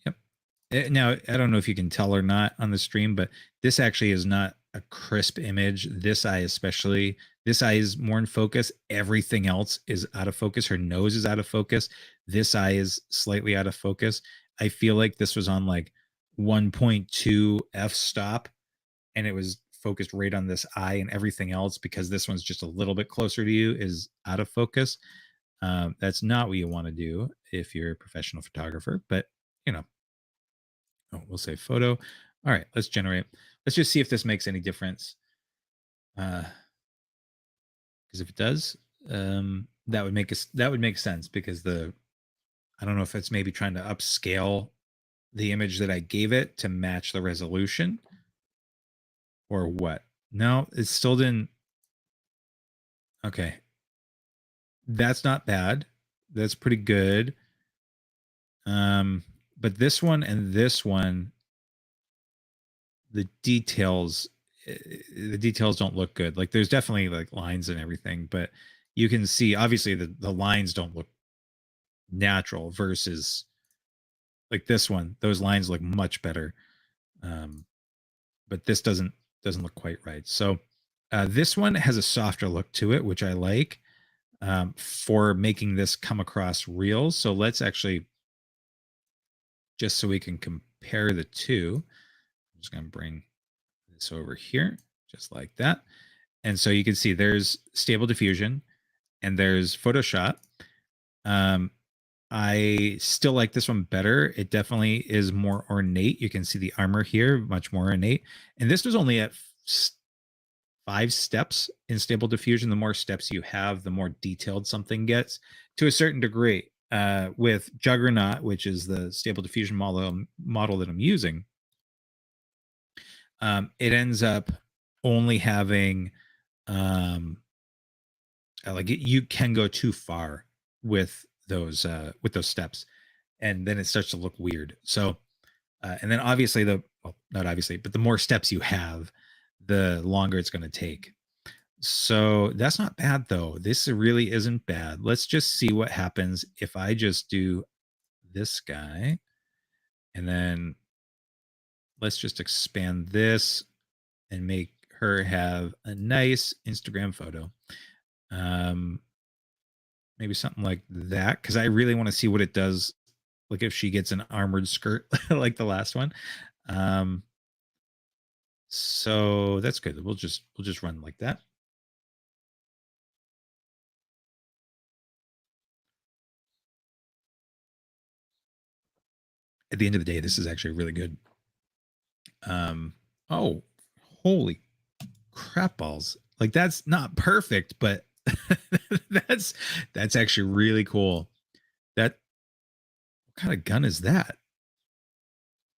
Yep. Now, I don't know if you can tell or not on the stream, but this actually is not a crisp image. This eye especially, this eye is more in focus. Everything else is out of focus. Her nose is out of focus. This eye is slightly out of focus. I feel like this was on like 1.2 f-stop, and it was focused right on this eye, and everything else, because this one's just a little bit closer to you, is out of focus. That's not what you want to do if you're a professional photographer, but you know, we'll say photo. All right, let's generate. Let's just see if this makes any difference. Because if it does, that would make sense, because I don't know if it's maybe trying to upscale the image that I gave it to match the resolution or what. No, it still didn't. Okay. That's not bad. That's pretty good. But this one and this one, the details don't look good. Like there's definitely like lines and everything, but you can see obviously the lines don't look natural versus like this one. Those lines look much better. But this doesn't look quite right. So This one has a softer look to it, which I like, for making this come across real. So let's actually, just so we can compare the two, I'm just going to bring this over here, just like that. And so you can see there's Stable Diffusion and there's Photoshop. Um, I still like this one better. It definitely is more ornate. You can see the armor here, much more ornate. And this was only at 5 steps in Stable Diffusion. The more steps you have, the more detailed something gets to a certain degree. With Juggernaut, which is the Stable Diffusion model that I'm using, it ends up only having you can go too far with those steps, and then it starts to look weird. So and then obviously not obviously, but the more steps you have, the longer it's going to take. So that's not bad though. This really isn't bad. Let's just see what happens if I just do this guy, and then let's just expand this and make her have a nice Instagram photo. Maybe something like that, because I really want to see what it does. Like if she gets an armored skirt like the last one. Um, so that's good. We'll just run like that. At the end of the day, this is actually really good. Oh, holy crap balls. Like that's not perfect, but that's that's actually really cool. That what kind of gun is that?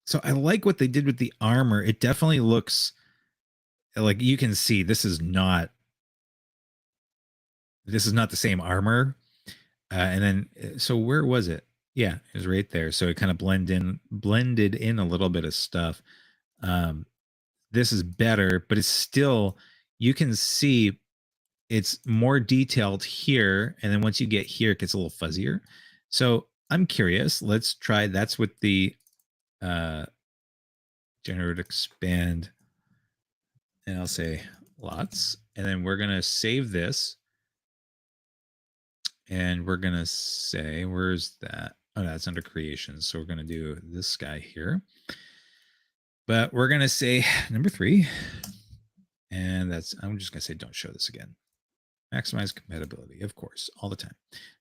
So I like what they did with the armor. It definitely looks like you can see this is not the same armor. And then so where was it? Yeah, it was right there. So it kind of blended in a little bit of stuff. Um, this is better, but it's still, you can see it's more detailed here, and then once you get here, it gets a little fuzzier. So I'm curious. Let's try. That's with the generate expand, and I'll say lots, and then we're gonna save this, and we're gonna say where's that? Oh, that's under creation. So we're gonna do this guy here, but we're gonna say number 3, and that's, I'm just gonna say don't show this again. Maximize compatibility, of course, all the time.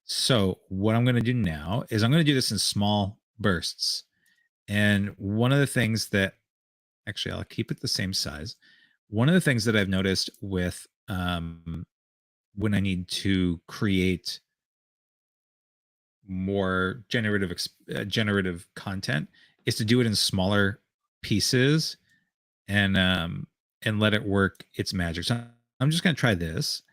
So what I'm going to do now is I'm going to do this in small bursts. And one of the things that, actually, I'll keep it the same size. One of the things that I've noticed with when I need to create more generative content is to do it in smaller pieces and let it work its magic. So I'm just going to try this.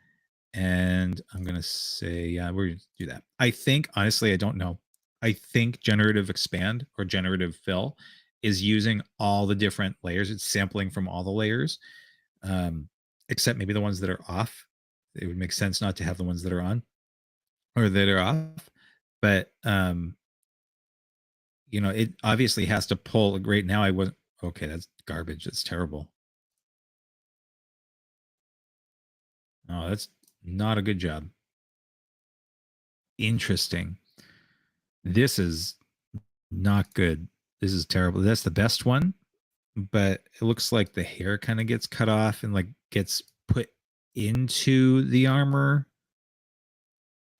And I'm going to say, yeah, we're going to do that. I think, honestly, I don't know. I think generative expand or generative fill is using all the different layers. It's sampling from all the layers, except maybe the ones that are off. It would make sense not to have the ones that are on or that are off. But, it obviously has to pull. Like right now, I wasn't. Okay, that's garbage. That's terrible. Oh, that's not a good job. Interesting. This is not good. This is terrible. That's the best one, but it looks like the hair kind of gets cut off and like gets put into the armor.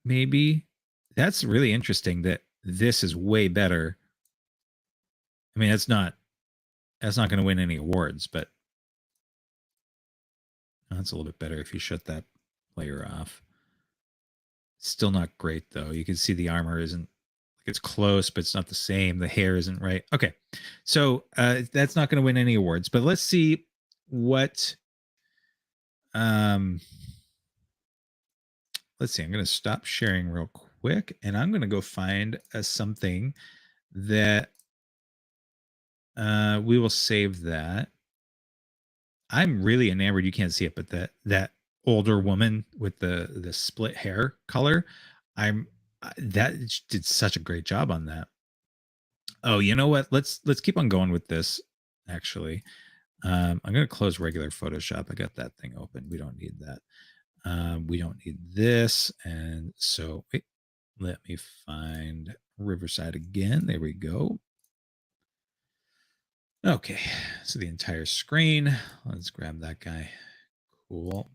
Maybe that's really interesting that this is way better. I mean, that's not going to win any awards, but that's a little bit better if you shut that layer off. Still not great though. You can see the armor isn't, like, it's close, but it's not the same. The hair isn't right. Okay, so that's not going to win any awards. But let's see what. Um, let's see. I'm going to stop sharing real quick, and I'm going to go find something that we will save that. I'm really enamored. You can't see it, but that older woman with the split hair color, I'm that did such a great job on that. Oh, you know what? Let's keep on going with this. Actually, I'm going to close regular Photoshop. I got that thing open. We don't need that. We don't need this. And so wait, let me find Riverside again. There we go. Okay, so the entire screen. Let's grab that guy. Cool.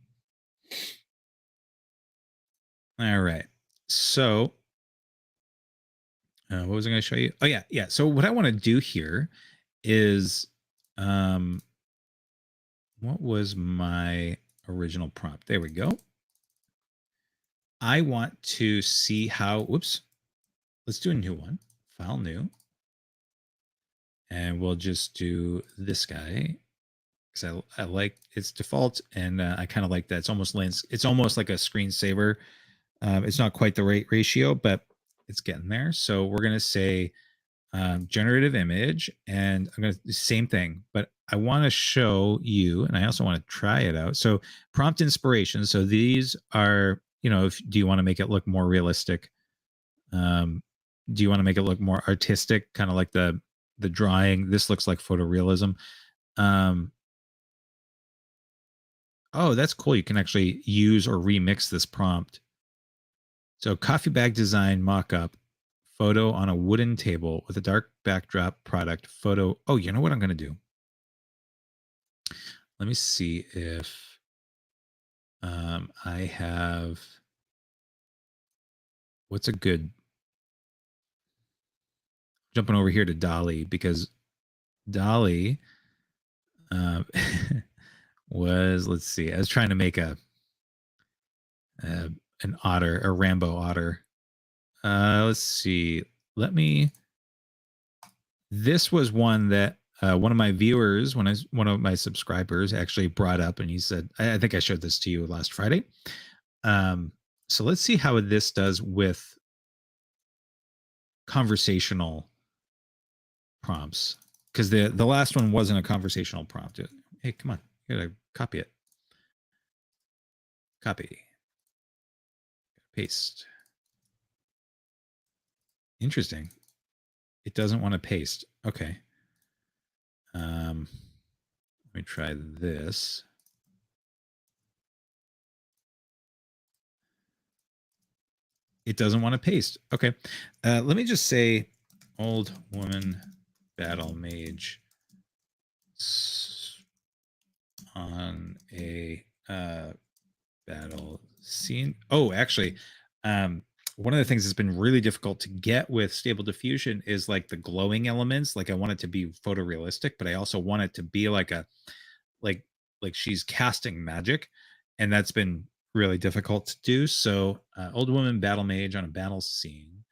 All right. So what was I going to show you? Oh yeah, yeah. So what I want to do here is, what was my original prompt? There we go. I want to see how. Whoops. Let's do a new one. File new, and we'll just do this guy because I like its default, and I kind of like that. It's almost It's almost like a screensaver. It's not quite the right ratio, but it's getting there. So we're gonna say generative image, and I'm going to the same thing, but I want to show you, and I also want to try it out. So prompt inspiration. So these are, if do you want to make it look more realistic? Do you want to make it look more artistic, kind of like the drawing? This looks like photorealism. Um, oh, that's cool. You can actually use or remix this prompt. So coffee bag design mock-up photo on a wooden table with a dark backdrop product photo. Oh, you know what I'm going to do? Let me see if I have, what's a good, jumping over here to Dolly, because Dolly uh, was, let's see, I was trying to make an otter, a Rambo otter. Let's see. Let me, this was one that one of my viewers, one of my subscribers actually brought up, and he said, I think I showed this to you last Friday. So let's see how this does with conversational prompts, because the last one wasn't a conversational prompt. Hey, come on, you gotta copy it. Copy, paste. Interesting. It doesn't want to paste. Okay. Let me try this. It doesn't want to paste. Okay. Let me just say old woman battle mage on a battle scene. Oh, actually, one of the things that's been really difficult to get with Stable Diffusion is like the glowing elements. Like I want it to be photorealistic, but I also want it to be like a like like she's casting magic, and that's been really difficult to do. So, old woman battle mage on a battle scene.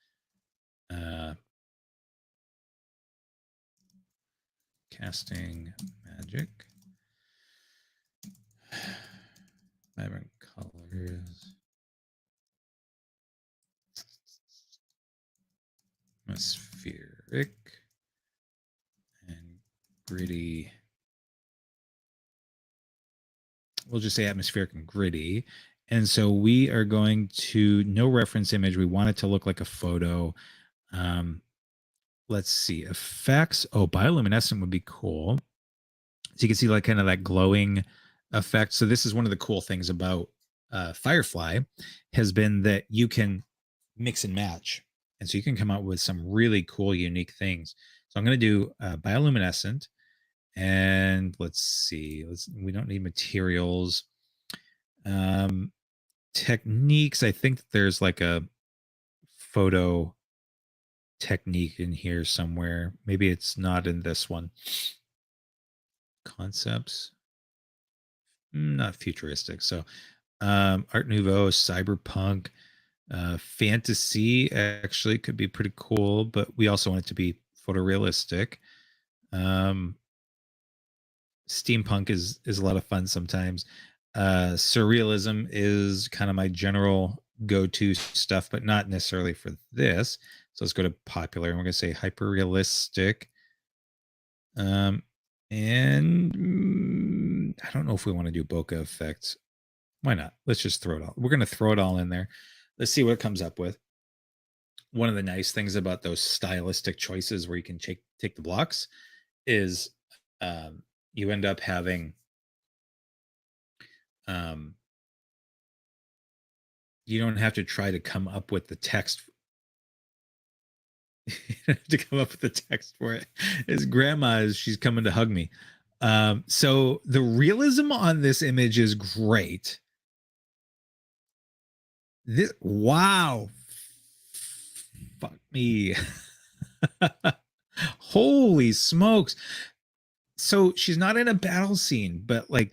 Casting magic. Vibrant colors. Atmospheric and gritty. We'll just say atmospheric and gritty. And so we are going to no reference image. We want it to look like a photo. Let's see, effects. Oh, bioluminescent would be cool. So you can see like kind of that glowing effect. So this is one of the cool things about Firefly has been that you can mix and match. And so you can come out with some really cool, unique things. So I'm going to do bioluminescent, and let's see. We don't need materials. Techniques. I think there's like a photo technique in here somewhere. Maybe it's not in this one. Concepts. Not futuristic. So Art Nouveau, cyberpunk, fantasy actually could be pretty cool, but we also want it to be photorealistic. Steampunk is a lot of fun sometimes. Surrealism is kind of my general go-to stuff, but not necessarily for this. So let's go to popular, and we're going to say hyper realistic. And I don't know if we want to do bokeh effects. Why not? Let's just throw it all. We're going to throw it all in there. Let's see what it comes up with. One of the nice things about those stylistic choices where you can take the blocks is you end up having um, you don't have to try to come up with the text to come up with the text for it. His grandma is she's coming to hug me. So the realism on this image is great. This wow, fuck me. Holy smokes. So she's not in a battle scene, but like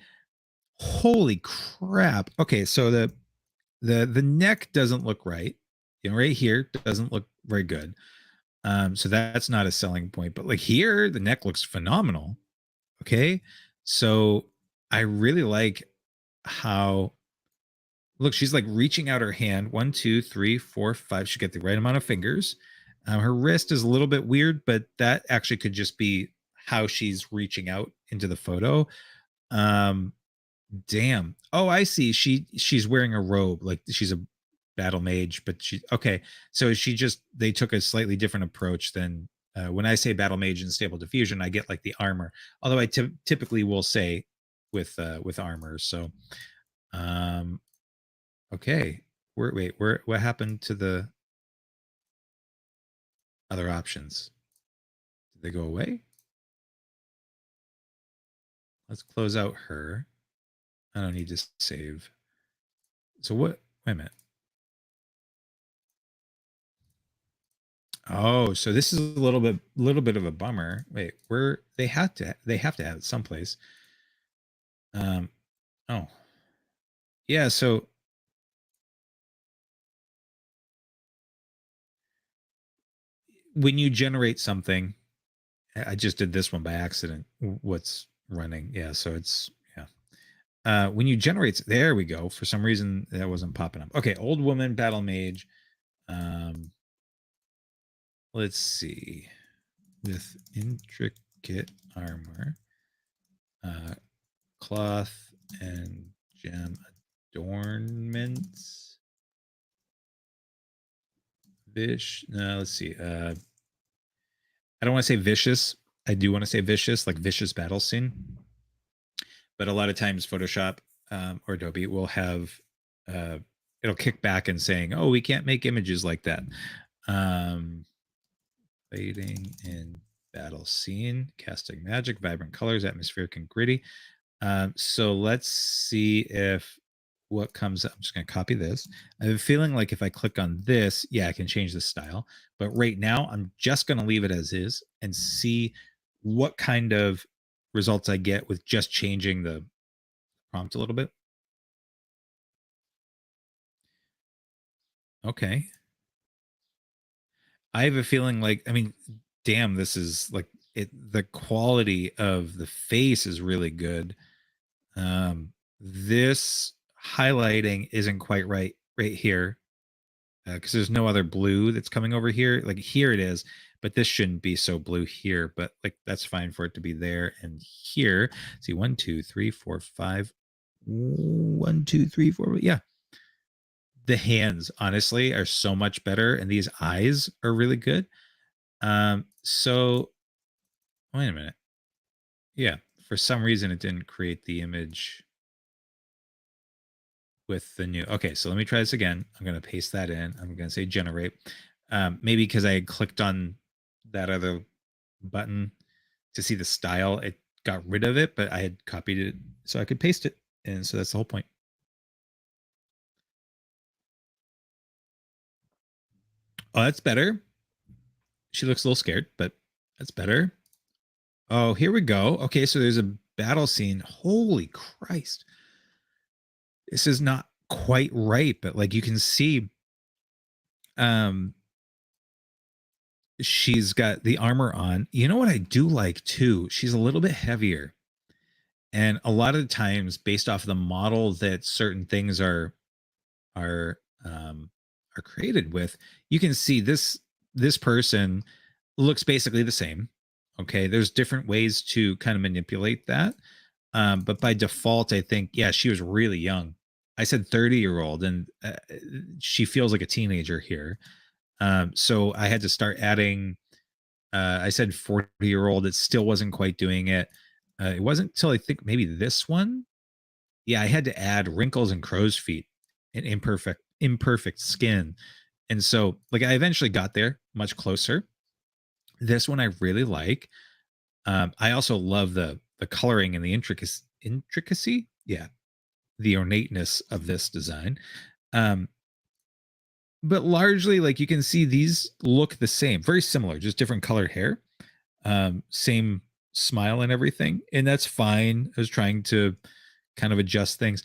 holy crap. Okay, so the neck doesn't look right. You know, right here doesn't look very good. So that's not a selling point. But like here, the neck looks phenomenal. Okay. So I really like how look, she's like reaching out her hand. 1, 2, 3, 4, 5. She got the right amount of fingers. Her wrist is a little bit weird, but that actually could just be how she's reaching out into the photo. Um, Damn. Oh, I see. She's wearing a robe, like she's a battle mage, but she okay. So she just they took a slightly different approach than when I say battle mage and stable diffusion, I get like the armor. Although I typically will say with armor. So um okay. Where what happened to the other options? Did they go away? Let's close out her. I don't need to save. So what wait a minute. Oh, so this is a little bit of a bummer. Wait, where they have to have it someplace. Um oh. Yeah, so when you generate something, I just did this one by accident. What's running? Yeah, so it's yeah. When you generate there we go. For some reason that wasn't popping up. Okay, old woman battle mage. Um let's see. With intricate armor. Uh cloth and gem adornments. No, let's see. I don't want to say vicious. I do want to say vicious, like vicious battle scene. But a lot of times, Photoshop or Adobe will have it'll kick back and saying, "Oh, we can't make images like that." Fading in battle scene, casting magic, vibrant colors, atmospheric and gritty. So let's see if what comes up. I'm just going to copy this. I have a feeling like if I click on this, yeah, I can change the style. But right now, I'm just going to leave it as is and see what kind of results I get with just changing the prompt a little bit. Okay. I have a feeling like, I mean, damn, this is like it, the quality of the face is really good. This highlighting isn't quite right here because there's no other blue that's coming over here. Like here it is, but this shouldn't be so blue here. But like that's fine for it to be there and here. See 1, 2, 3, 4, 5. 1, 2, 3, 4. Yeah, the hands honestly are so much better, and these eyes are really good. So wait a minute. Yeah, for some reason it didn't create the image with the new. Okay, so let me try this again. I'm going to paste that in. I'm going to say generate. Maybe because I had clicked on that other button to see the style, it got rid of it, but I had copied it so I could paste it. And so that's the whole point. Oh, that's better. She looks a little scared, but that's better. Oh, here we go. Okay, so there's a battle scene. Holy Christ. This is not quite right, but like you can see um she's got the armor on. You know what I do like too? She's a little bit heavier. And a lot of the times based off of the model that certain things are are created with, you can see this person looks basically the same. Okay, there's different ways to kind of manipulate that. But by default, I think yeah, she was really young. I said 30-year-old, and she feels like a teenager here. So I had to start adding. I said 40-year-old. It still wasn't quite doing it. It wasn't until I think maybe this one. Yeah, I had to add wrinkles and crow's feet and imperfect skin. And so like I eventually got there much closer. This one I really like. I also love the coloring and the intricacy. Yeah, the ornateness of this design. Um, but largely, like you can see, these look the same, very similar, just different colored hair, same smile and everything, and that's fine. I was trying to kind of adjust things.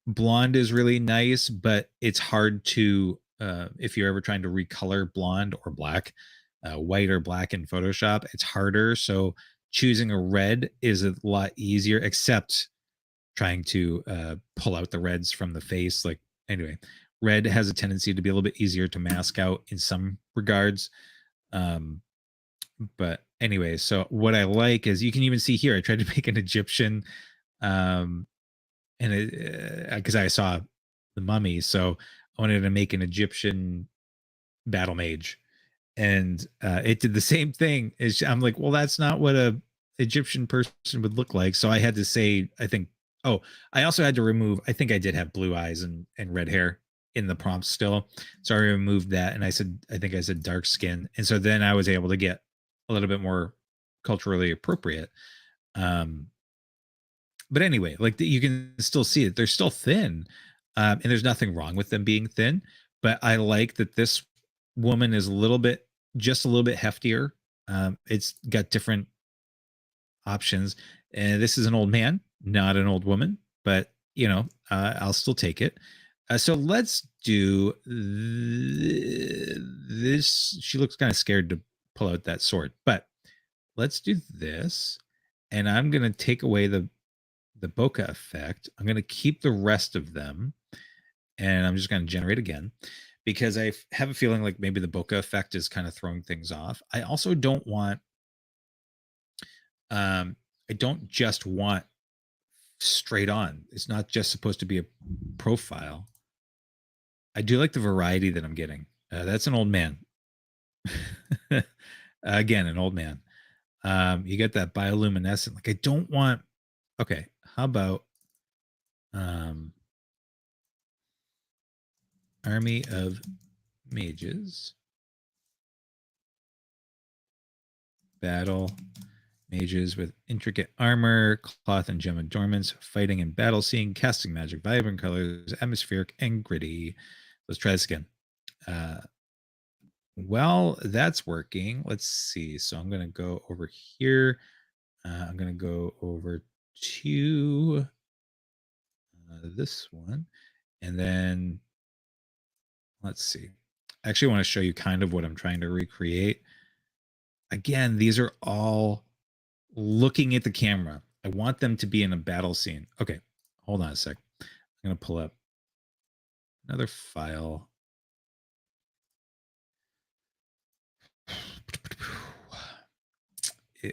Blonde is really nice, but it's hard to if you're ever trying to recolor blonde or black, white or black in Photoshop, it's harder. So choosing a red is a lot easier, except trying to pull out the reds from the face. Like anyway, red has a tendency to be a little bit easier to mask out in some regards. Um, but anyway, so what I like is you can even see here. I tried to make an Egyptian, um, and it because I saw the mummy, so I wanted to make an Egyptian battle mage, and it did the same thing. I'm like, well, that's not what a Egyptian person would look like. So I had to say, I think, oh, I also had to remove. I think I did have blue eyes and red hair in the prompt still, so I removed that, and I said, I think I said dark skin, and so then I was able to get a little bit more culturally appropriate. Um, but anyway, like you can still see it; they're still thin, and there's nothing wrong with them being thin. But I like that this woman is a little bit, just a little bit heftier. It's got different options, and this is an old man, not an old woman, but I'll still take it. So let's do this. She looks kind of scared to pull out that sword, but let's do this. And I'm gonna take away the bokeh effect. I'm gonna keep the rest of them, and I'm just gonna generate again because I have a feeling like maybe the bokeh effect is kind of throwing things off. I also don't want I don't just want straight on. It's not just supposed to be a profile. I do like the variety that I'm getting. That's an old man. Again, an old man. You get that bioluminescent. Like I don't want. Okay, how about um, army of mages battle mages with intricate armor, cloth and gem adornments, fighting and battle scene, casting magic, vibrant colors, atmospheric and gritty. Let's try this again. Well, that's working. Let's see. So I'm going to go over here. I'm going to go over to this one. And then let's see. I actually want to show you kind of what I'm trying to recreate. Again, these are all looking at the camera. I want them to be in a battle scene. Okay, hold on a sec. I'm going to pull up another file.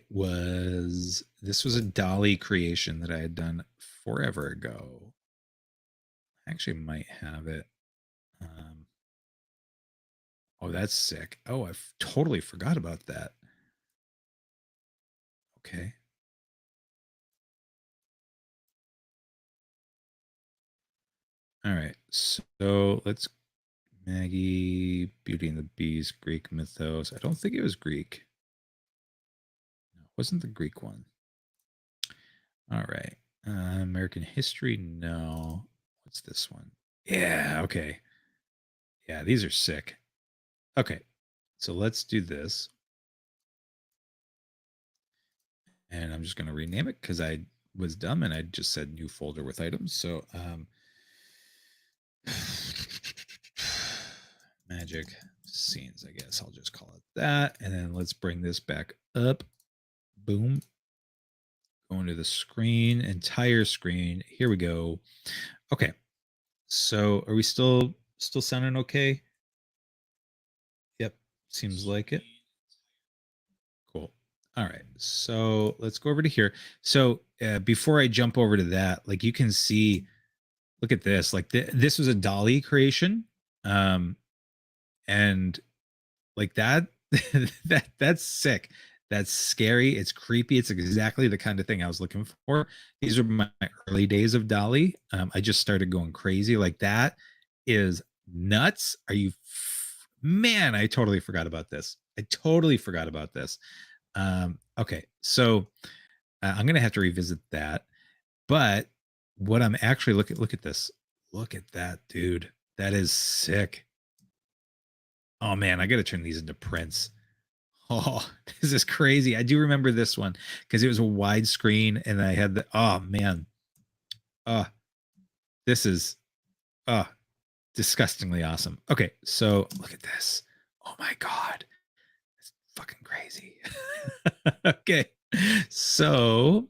This was a Dolly creation that I had done forever ago. I actually might have it. Oh, that's sick. Oh, I totally forgot about that. Okay. All right. So let's Maggie, Beauty and the Beast, Greek mythos. I don't think it was Greek. No, it wasn't the Greek one. All right. American history. No. What's this one? Yeah. Okay. Yeah, these are sick. Okay. So let's do this. And I'm just going to rename it because I was dumb and I just said new folder with items. So magic scenes, I guess I'll just call it that. And then let's bring this back up. Boom. Going to the screen, entire screen. Here we go. Okay. So are we still sounding okay? Yep. Seems like it. Cool. All right. So let's go over to here. So before I jump over to that, like you can see, look at this. Like this was a Dolly creation. And like that, that's sick. That's scary. It's creepy. It's exactly the kind of thing I was looking for. These are my early days of Dolly. I just started going crazy. Like that is nuts. Are you, man? I totally forgot about this. I totally forgot about this. Okay, so I'm gonna have to revisit that. But what I'm actually look at this. Look at that, dude. That is sick. Oh man, I gotta turn these into prints. Oh, this is crazy. I do remember this one because it was a widescreen and I had the, oh man. Oh, this is oh disgustingly awesome. Okay, so look at this. Oh my god. It's fucking crazy. Okay. So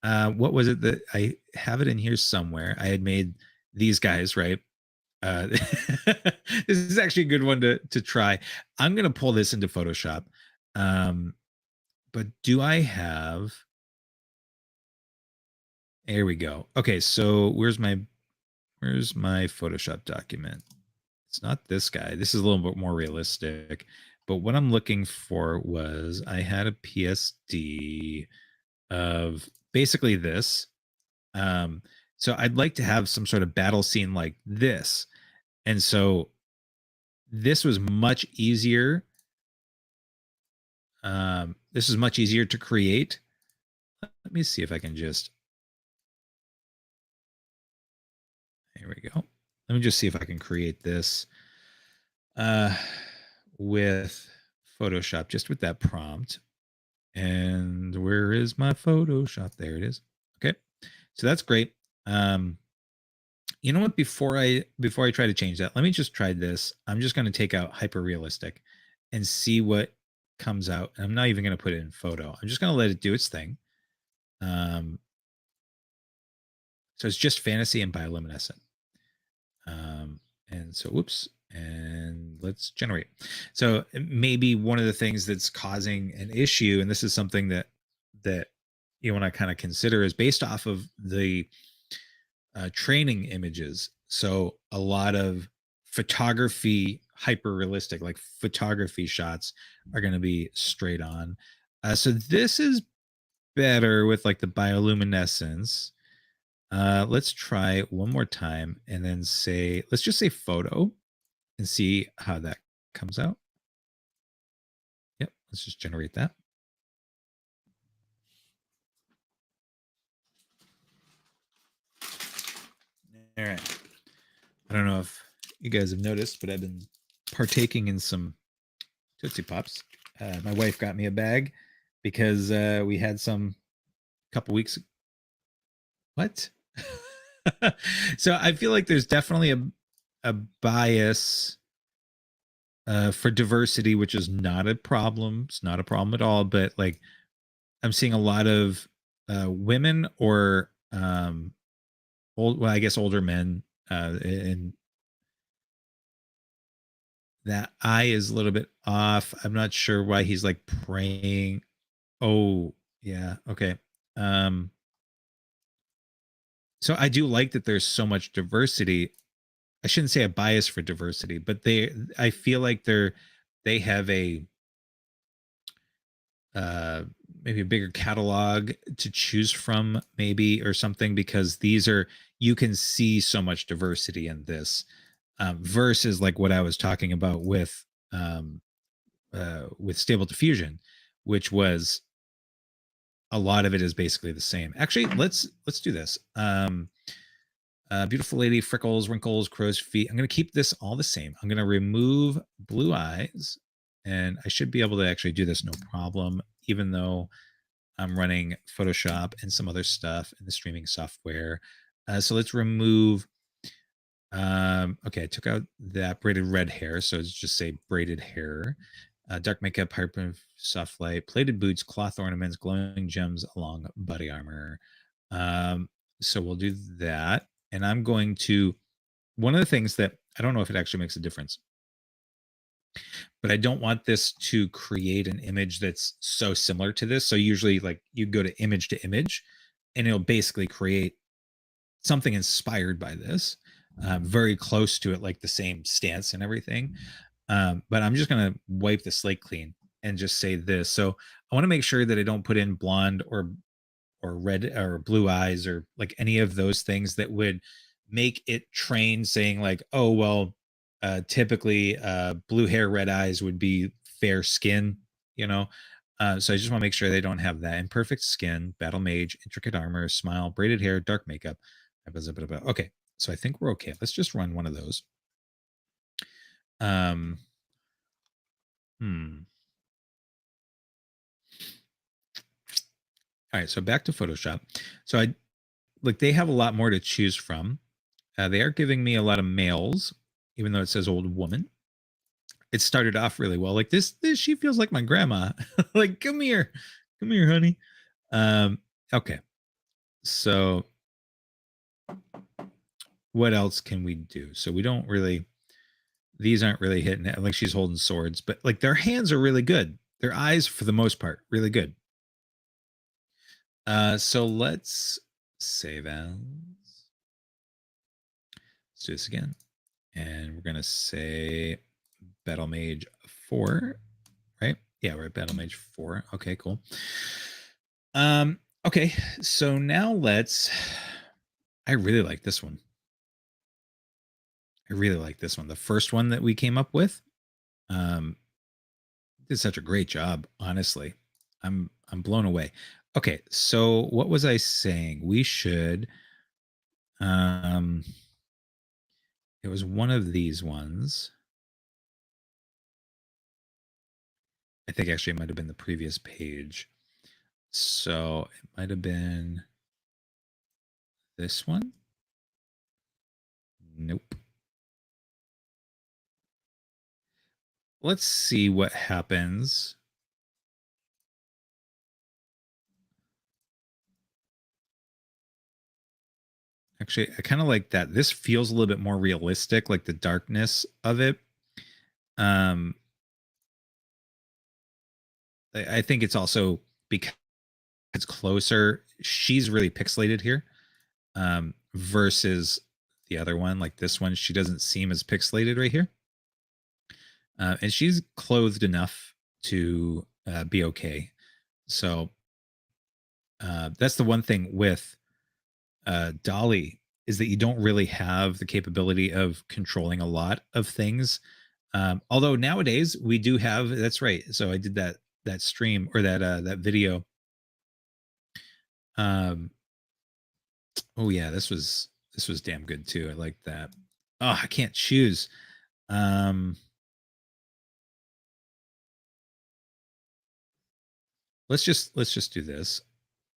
what was it that I have it in here somewhere? I had made these guys, right? This is actually a good one to try. I'm gonna pull this into Photoshop. Um, but do I have, there we go. Okay, so where's my Photoshop document? It's not this guy. This is a little bit more realistic. But what I'm looking for was I had a PSD of basically this. So I'd like to have some sort of battle scene like this. And so this was much easier. This is much easier to create. Let me see if I can just, here we go. Let me just see if I can create this with Photoshop, just with that prompt. And where is my Photoshop? There it is. Okay. So that's great. You know what? Before I try to change that, let me just try this. I'm just going to take out hyper realistic and see what comes out. And I'm not even going to put it in photo. I'm just going to let it do its thing. So it's just fantasy and bioluminescent. And so, whoops, and let's generate. So maybe one of the things that's causing an issue, and this is something that you want to kind of consider, is based off of the training images. So a lot of photography, hyper realistic, like photography shots, are going to be straight on. So this is better with like the bioluminescence. Let's try one more time and then say, let's just say photo and see how that comes out. Yep, let's just generate that. All right. I don't know if you guys have noticed, but I've been partaking in some Tootsie Pops. My wife got me a bag because we had some a couple weeks. What? So I feel like there's definitely a bias for diversity, which is not a problem. It's not a problem at all. But like, I'm seeing a lot of women or well, I guess older men, and that eye is a little bit off. I'm not sure why he's like praying. Oh, yeah. Okay. Um, so I do like that there's so much diversity. I shouldn't say a bias for diversity, but I feel like they have a uh maybe a bigger catalog to choose from, maybe, or something, because these are, you can see so much diversity in this, versus like what I was talking about with Stable Diffusion, which was, a lot of it is basically the same. Actually, let's do this. Beautiful lady, freckles, wrinkles, crow's feet. I'm going to keep this all the same. I'm going to remove blue eyes, and I should be able to actually do this no problem, even though I'm running Photoshop and some other stuff in the streaming software. So let's remove. Okay, I took out that braided red hair, so it's just say braided hair. Dark makeup, hyper soft light, plated boots, cloth ornaments, glowing gems along body armor. So we'll do that. And I'm going to, one of the things that I don't know if it actually makes a difference, but I don't want this to create an image that's so similar to this. So usually like you go to image and it'll basically create something inspired by this, very close to it, like the same stance and everything. But I'm just going to wipe the slate clean and just say this. So I want to make sure that I don't put in blonde or red or blue eyes or like any of those things that would make it train saying like, oh well, typically blue hair, red eyes would be fair skin, you know. So I just want to make sure they don't have that. Imperfect skin, battle mage, intricate armor, smile, braided hair, dark makeup. Okay, so I think we're okay. Let's just run one of those. Um, hmm. All right, so back to Photoshop. So I like they have a lot more to choose from. They are giving me a lot of males, even though it says old woman. It started off really well. Like this she feels like my grandma. Like, come here, honey. Okay. So what else can we do? So we don't really. These aren't really hitting it. Like she's holding swords, but like their hands are really good. Their eyes, for the most part, really good. So let's save as. Let's do this again. And we're going to say Battle Mage 4, right? Yeah, we're at Battle Mage 4. Okay, cool. Okay, so now I really like this one. I really like this one. The first one that we came up with. Did such a great job, honestly. I'm blown away. Okay, so what was I saying? We should it was one of these ones. I think actually it might have been the previous page. So it might have been this one. Nope. Let's see what happens. Actually, I kind of like that. This feels a little bit more realistic, like the darkness of it. Um, I think it's also because it's closer. She's really pixelated here, versus the other one. Like this one, she doesn't seem as pixelated right here, and she's clothed enough to be okay. So that's the one thing with Dolly is that you don't really have the capability of controlling a lot of things. Although nowadays we do have. That's right. So I did that stream or that video. Um, oh yeah, this was damn good too. I like that. Oh, I can't choose. Um, let's just do this.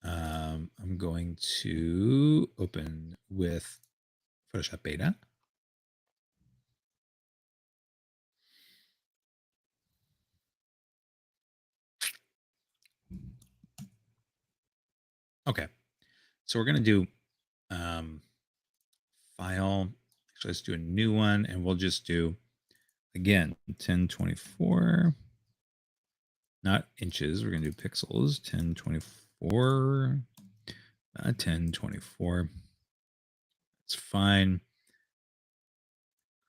I'm going to open with Photoshop Beta. Okay, so we're gonna do file. Actually, let's do a new one, and we'll just do again 1024, not inches. We're gonna do pixels. 1024, 1024. It's fine.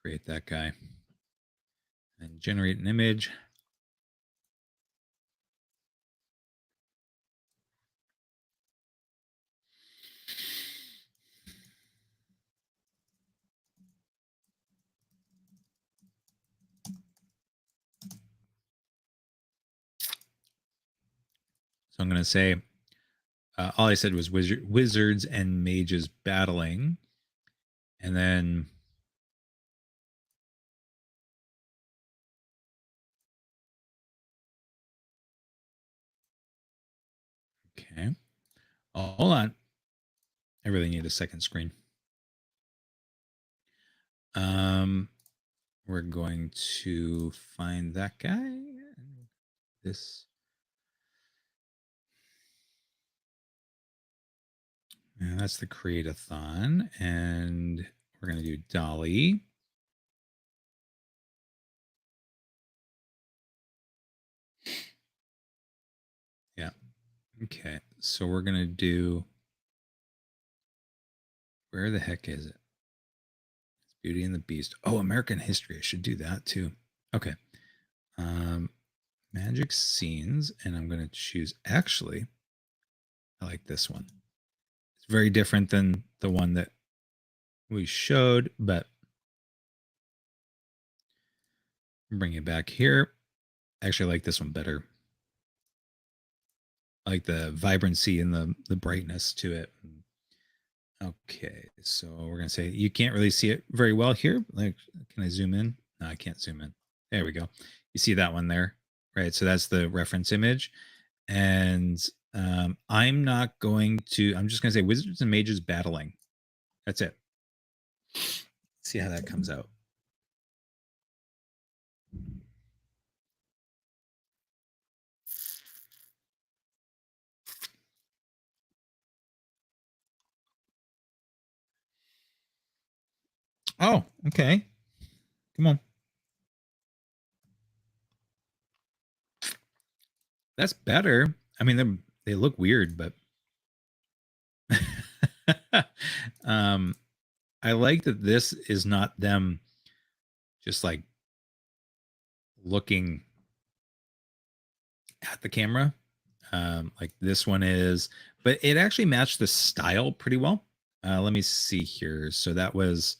Create that guy and generate an image. So I'm going to say, all I said was wizards and mages battling. And then okay. Oh, hold on. I really need a second screen. We're going to find that guy. This. And that's the create-a-thon. And we're going to do Dolly. Yeah. Okay. So we're going to do. Where the heck is it? Beauty and the Beast. Oh, American History. I should do that too. Okay. magic scenes, and I'm going to choose, actually, I like this one. It's very different than the one that we showed, but bring it back here. I actually like this one better. I like the vibrancy and the brightness to it. Okay, so we're gonna say you can't really see it very well here. Like, can I zoom in? No, I can't zoom in. There we go. You see that one there, right? So that's the reference image, and I'm not going to. I'm just gonna say wizards and mages battling. That's it. See how that comes out. Oh, okay. Come on. That's better. I mean, they look weird, but I like that this is not them just like looking at the camera. Like this one is, but it actually matched the style pretty well. Let me see here. So that was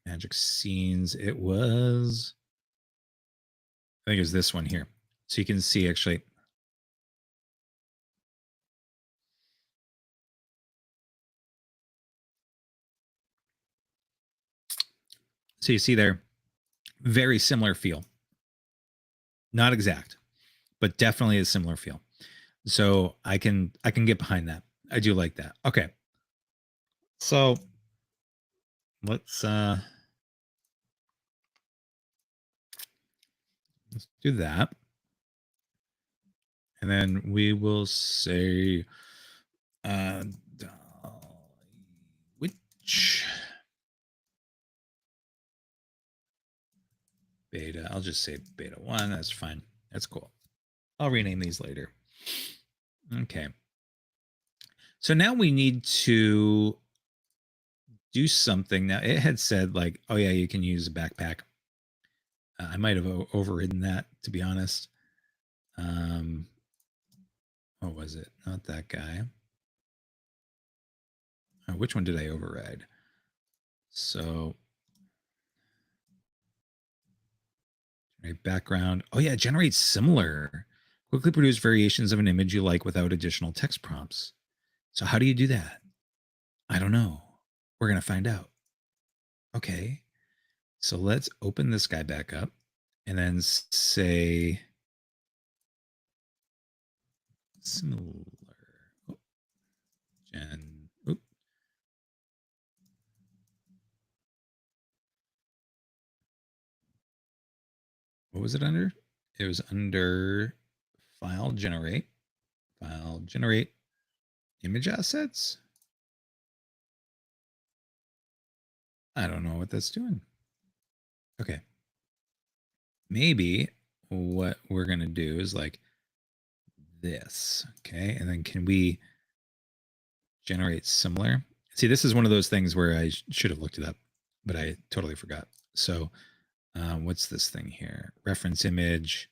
magic scenes. It was, I think it was this one here. So you can see actually. So you see there, very similar feel. Not exact, but definitely a similar feel. So I can get behind that. I do like that. Okay. So let's do that. And then we will say uh which beta. I'll just say beta 1. That's fine. That's cool. I'll rename these later. Okay. So now we need to do something. Now it had said like, oh yeah, you can use a backpack. I might have overridden that, to be honest. What was it? Not that guy. Which one did I override? So, generate background. Oh yeah, generate similar. Quickly produce variations of an image you like without additional text prompts. So how do you do that? I don't know. We're gonna find out. Okay. So let's open this guy back up and then say similar. Oh, gen. Oop. What was it under? It was under file generate. File generate image assets. I don't know what that's doing. Okay. Maybe what we're going to do is like this. Okay. And then can we generate similar? See, this is one of those things where I should have looked it up, but I totally forgot. So what's this thing here? Reference image.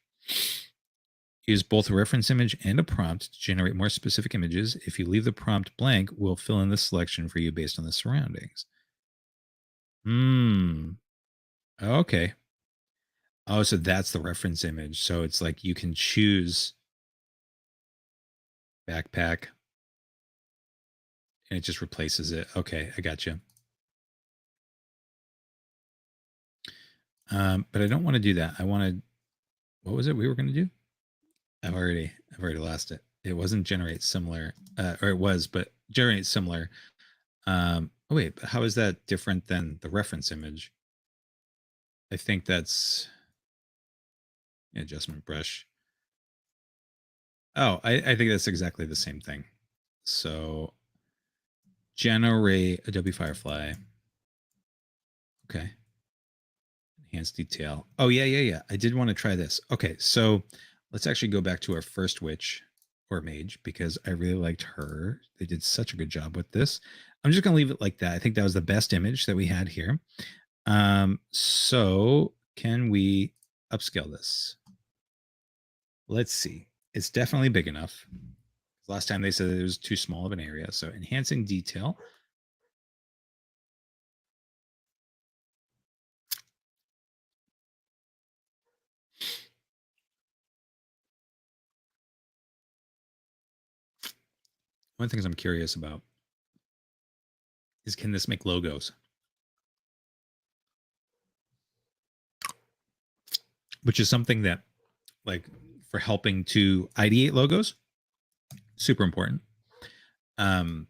Use both a reference image and a prompt to generate more specific images. If you leave the prompt blank, we'll fill in the selection for you based on the surroundings. Okay. Oh, so that's the reference image. So it's like you can choose backpack and it just replaces it. Okay, I got you. But I don't want to do that. I want to. What was it we were going to do? I've already lost it. It wasn't generate similar, or it was, but generate similar. Oh wait, but how is that different than the reference image? I think that's adjustment brush. Oh, I think that's exactly the same thing. So generate Adobe Firefly. Okay. Enhanced detail. Oh, yeah. I did want to try this. Okay, so let's actually go back to our first witch or mage because I really liked her. They did such a good job with this. I'm just going to leave it like that. I think that was the best image that we had here. So can we upscale this. Let's see. It's definitely big enough. Last time they said it was too small of an area. So enhancing detail. One of the things I'm curious about is, can this make logos? Which is something that, like, for helping to ideate logos, super important. It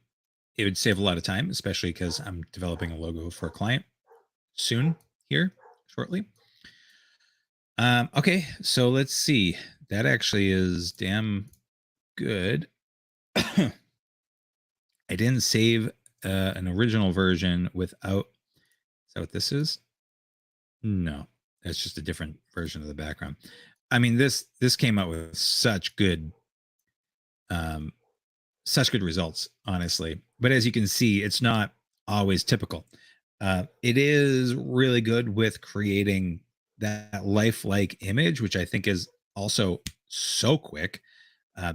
would save a lot of time, especially because I'm developing a logo for a client soon here, shortly. Okay, so let's see. That actually is damn good. I didn't save an original version without. Is that what this is? No, that's just a different version of the background. I mean, this came out with um, such good results, honestly. But as you can see, it's not always typical. It is really good with creating that lifelike image, which I think is also so quick,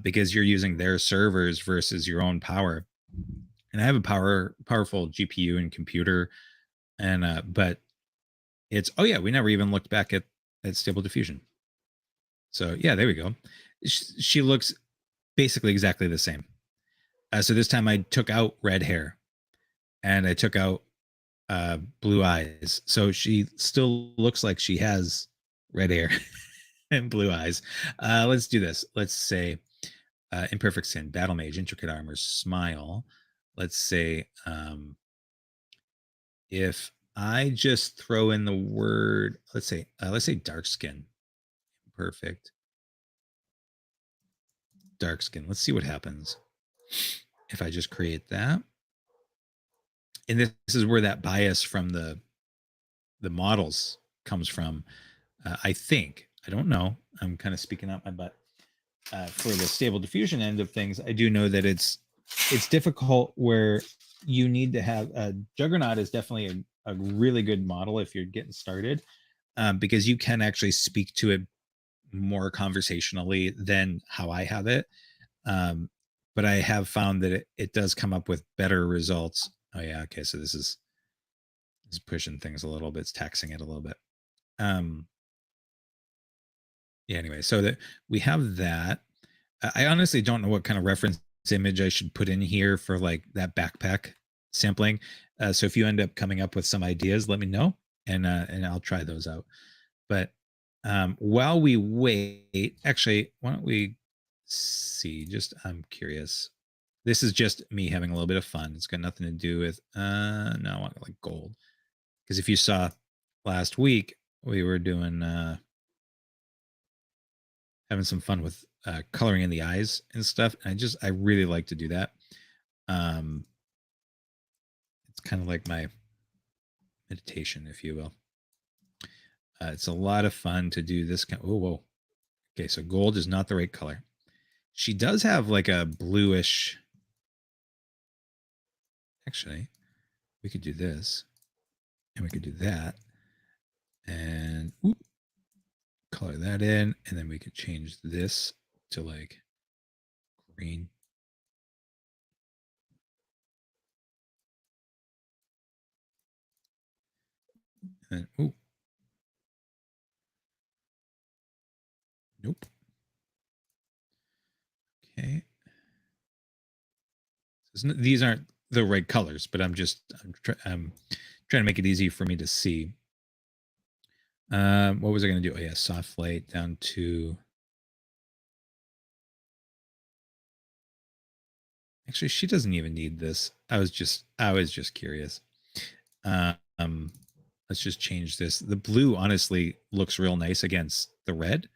because you're using their servers versus your own power. And I have a powerful GPU and computer, and but it's, oh yeah, we never even looked back at Stable Diffusion. So yeah, there we go. She looks basically exactly the same. So this time I took out red hair and I took out blue eyes. So she still looks like she has red hair and blue eyes. Let's do this. Let's say imperfect sin, battle mage, intricate armor, smile. Let's say if I just throw in the word, let's say dark skin, perfect dark skin. Let's see what happens if I just create that. And this is where that bias from the models comes from. I think, I don't know. I'm kind of speaking out my butt. For the Stable Diffusion end of things, I do know that it's difficult, where you need to have Juggernaut is definitely a really good model if you're getting started, because you can actually speak to it more conversationally than how I have it. But I have found that it does come up with better results. Oh yeah, okay. So this is pushing things a little bit, it's taxing it a little bit. Yeah, anyway, so that we have that. I honestly don't know what kind of reference image I should put in here for like that backpack sampling. So if you end up coming up with some ideas, let me know, and I'll try those out. But while we wait, actually, why don't we see? Just, I'm curious. This is just me having a little bit of fun. It's got nothing to do with no, I want like gold. Because if you saw last week, we were doing having some fun with coloring in the eyes and stuff. And I really like to do that. It's kind of like my meditation, if you will. It's a lot of fun to do this kind. Oh, whoa. Okay, so gold is not the right color. She does have like a bluish. Actually, we could do this, and we could do that, and color that in, and then we could change this to like green. And nope. Okay. These aren't the right colors, but I'm trying to make it easy for me to see. What was I going to do? Oh yeah, soft light down to. Actually, she doesn't even need this. I was just curious. Um, let's just change this. The blue honestly looks real nice against the red.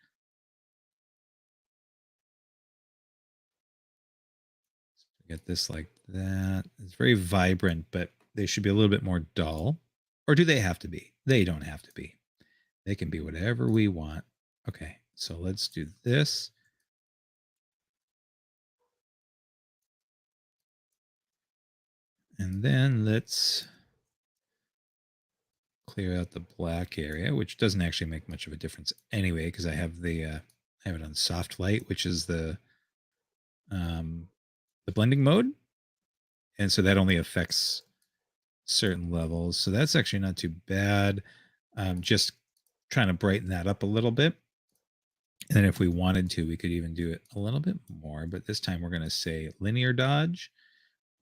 Get this like that. It's very vibrant, but they should be a little bit more dull. Or do they have to be? They don't have to be. They can be whatever we want. Okay, so let's do this. And then let's clear out the black area, which doesn't actually make much of a difference anyway, because I have the I have it on soft light, which is the blending mode, and so that only affects certain levels. So that's actually not too bad. Just trying to brighten that up a little bit. And then if we wanted to, we could even do it a little bit more, but this time we're going to say linear dodge.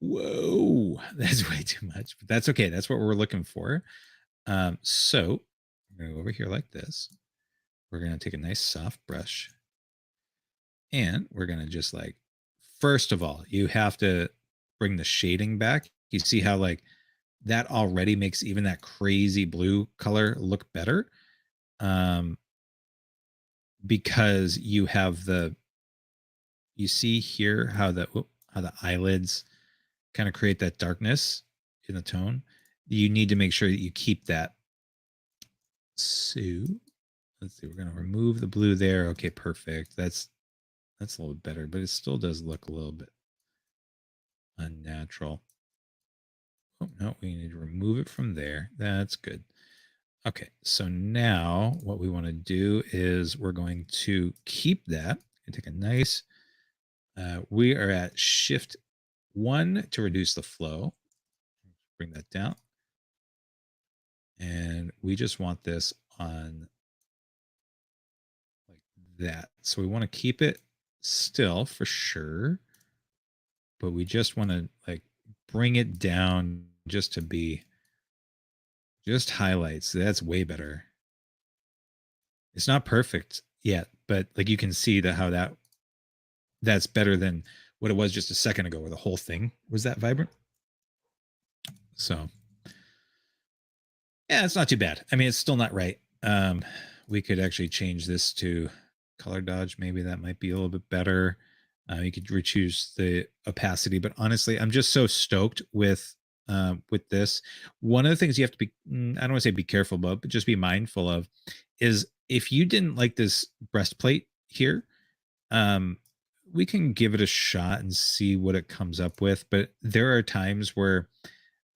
Whoa, that's way too much, but that's okay. That's what we're looking for. So I'm going to go over here like this. We're going to take a nice soft brush and we're going to just like, first of all, you have to bring the shading back. You see how like that already makes even that crazy blue color look better. Because you have you see here how the eyelids kind of create that darkness in the tone. You need to make sure that you keep that. So let's see, we're going to remove the blue there. Okay, perfect. That's a little bit better, but it still does look a little bit unnatural. Oh no, we need to remove it from there. That's good. Okay, so now what we want to do is we're going to keep that and take a nice, we are at shift 1 to reduce the flow. Bring that down. And we just want this on like that. So we want to keep it still for sure, but we just want to like bring it down just to be just highlights. That's way better. It's not perfect yet, but like you can see how that's better than what it was just a second ago where the whole thing was that vibrant. So yeah, it's not too bad. I mean, it's still not right. We could actually change this to color dodge. Maybe that might be a little bit better. You could reduce the opacity, but honestly, I'm just so stoked with this. One of the things you have to be, I don't want to say be careful about, but just be mindful of is if you didn't like this breastplate here, we can give it a shot and see what it comes up with. But there are times where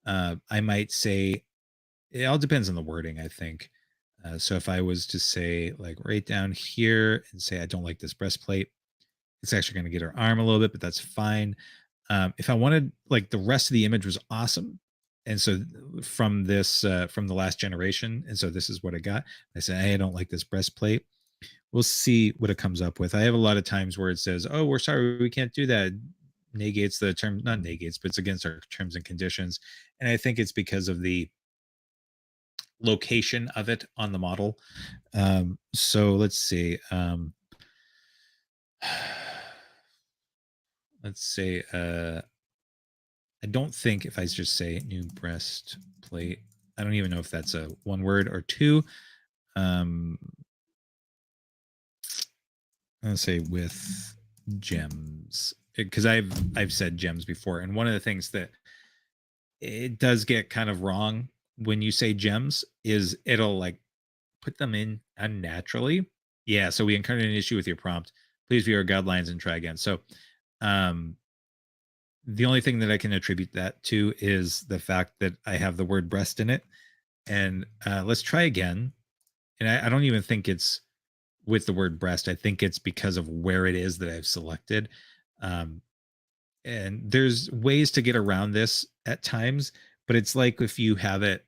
I might say, it all depends on the wording, I think. So if I was to say like right down here and say I don't like this breastplate, it's actually going to get her arm a little bit, but that's fine. If I wanted like the rest of the image was awesome, and so from this from the last generation, and so this is what I got. I said, hey, I don't like this breastplate. We'll see what it comes up with. I have a lot of times where it says, oh, we're sorry, we can't do that. Negates the term, not negates, but it's against our terms and conditions. And I think it's because of the location of it on the model. So let's see. Let's say I don't think if I just say new breastplate, I don't even know if that's a one word or two. I'll say with gems because I've said gems before, and one of the things that it does get kind of wrong when you say gems is it'll like put them in unnaturally. Yeah, so we encountered an issue with your prompt. Please view our guidelines and try again. So um the only thing that I can attribute that to is the fact that I have the word breast in it. And let's try again. And I don't even think it's with the word breast. I think it's because of where it is that I've selected. Um, and there's ways to get around this at times, but it's like if you have it,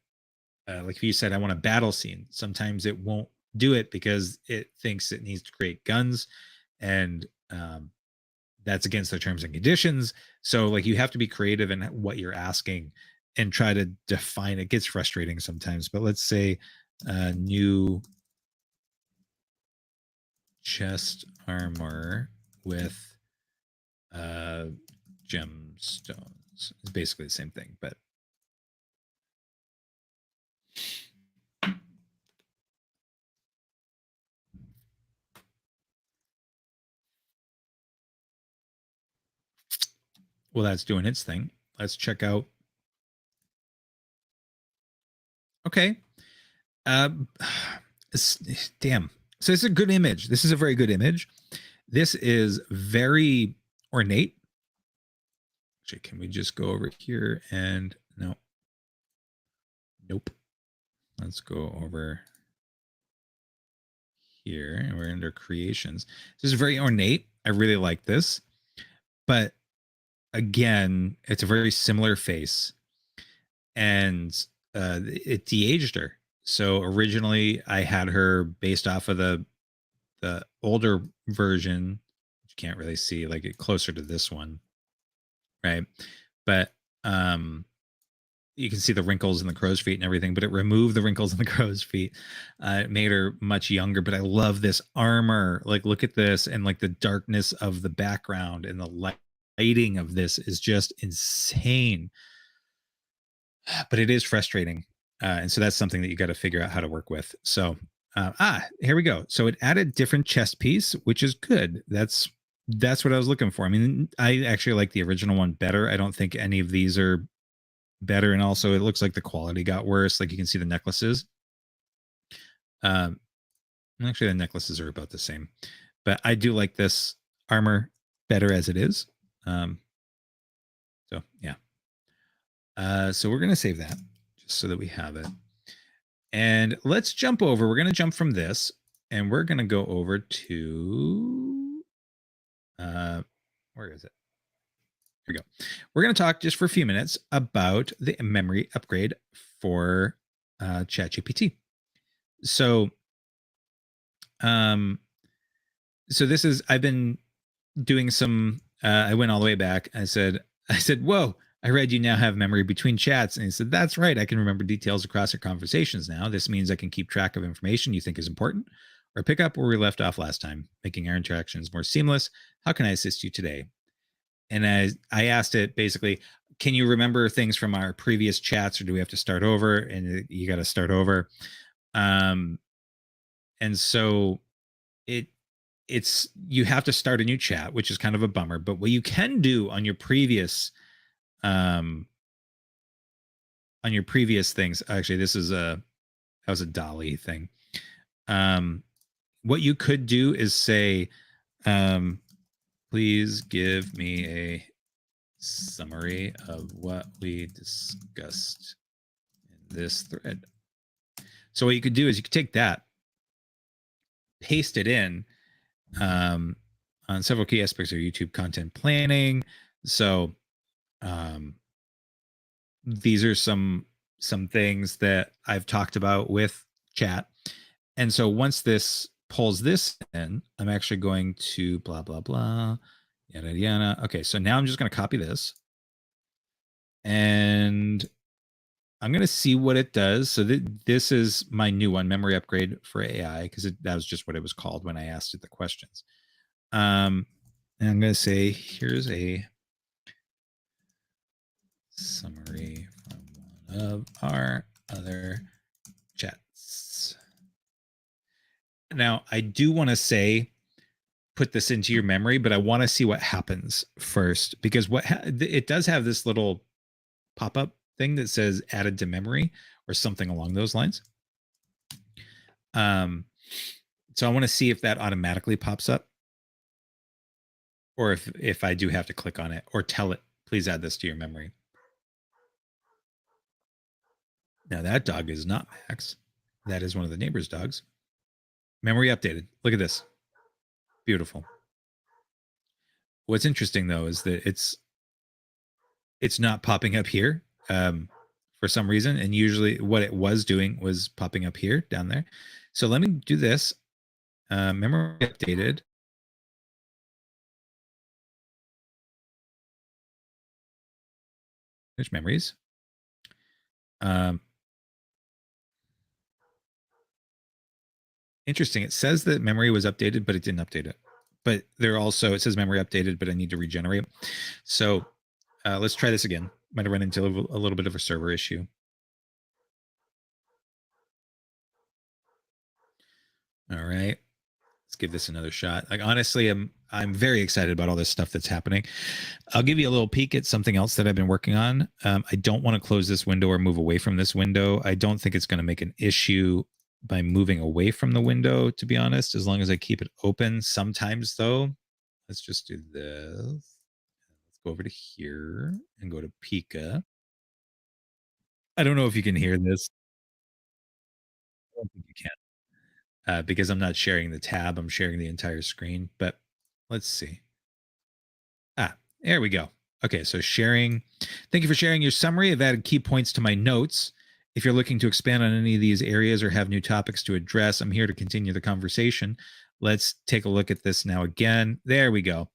like if you said, I want a battle scene, sometimes it won't do it because it thinks it needs to create guns. And that's against the terms and conditions. So like you have to be creative in what you're asking and try to define it. It gets frustrating sometimes, but let's say new chest armor with gemstones. It's basically the same thing, but well, that's doing its thing. Let's check out. Okay. Um, damn. So it's a good image. This is a very good image. This is very ornate. Actually, can we just go over here and no. Nope. let's go over here and we're under creations. This is very ornate. I really like this, but again, it's a very similar face, and it de-aged her. So originally, I had her based off of the older version. You can't really see like it closer to this one, right? But you can see the wrinkles in the crow's feet and everything, but it removed the wrinkles in the crow's feet. It made her much younger, but I love this armor. Like, look at this, and like the darkness of the background and the lighting of this is just insane. But it is frustrating, and so that's something that you got to figure out how to work with. So, here we go. So it added different chest piece, which is good. That's what I was looking for. I mean, I actually like the original one better. I don't think any of these are better, and also it looks like the quality got worse. Like you can see the necklaces. Um, Actually, the necklaces are about the same, but I do like this armor better as it is. So yeah. So we're gonna save that just so that we have it, and let's jump over. We're gonna jump from this, and we're gonna go over to where is it? Here we go. We're gonna talk just for a few minutes about the memory upgrade for ChatGPT. So um so this is I've been doing some I went all the way back. I said, whoa, I read you now have memory between chats. And he said, that's right. I can remember details across our conversations now. This means I can keep track of information you think is important or pick up where we left off last time, making our interactions more seamless. How can I assist you today? And I asked it basically, can you remember things from our previous chats or do we have to start over? And you got to start over. Um, and so it it's you have to start a new chat, which is kind of a bummer. But what you can do um on your previous things, actually, this is a that was a Dolly thing. Um, what you could do is say, um, please give me a summary of what we discussed in this thread. So what you could do is you could take that, paste it in on several key aspects of YouTube content planning. So um, these are some things that I've talked about with chat. And so once this pulls this in, I'm actually going to blah blah blah yada yada. Okay, so now I'm just going to copy this and I'm going to see what it does. So this is my new one, memory upgrade for AI, because that was just what it was called when I asked it the questions. And I'm going to say, here's a summary from one of our other chats. Now, I do want to say, put this into your memory, but I want to see what happens first, because it does have this little pop-up thing that says added to memory or something along those lines. So I want to see if that automatically pops up, or if I do have to click on it or tell it, please add this to your memory. Now that dog is not Max. That is one of the neighbor's dogs. Memory updated. Look at this. Beautiful. What's interesting though is that it's not popping up here for some reason, and usually what it was doing was popping up here down there. So let me do this. Memory updated. There's memories. Interesting. It says that memory was updated, but it didn't update it. But it says memory updated, but I need to regenerate. So let's try this again. Might have run into a little bit of a server issue. All right. Let's give this another shot. Like, honestly, I'm very excited about all this stuff that's happening. I'll give you a little peek at something else that I've been working on. I don't want to close this window or move away from this window. I don't think it's going to make an issue by moving away from the window, to be honest, as long as I keep it open. Sometimes, though, let's just do this. Let's go over to here and go to Pika. I don't know if you can hear this. don't think you can because I'm not sharing the tab. I'm sharing the entire screen. But let's see. There we go. Okay, so sharing. Thank you for sharing your summary. I've added key points to my notes. If you're looking to expand on any of these areas or have new topics to address, I'm here to continue the conversation. Let's take a look at this now again. There we go.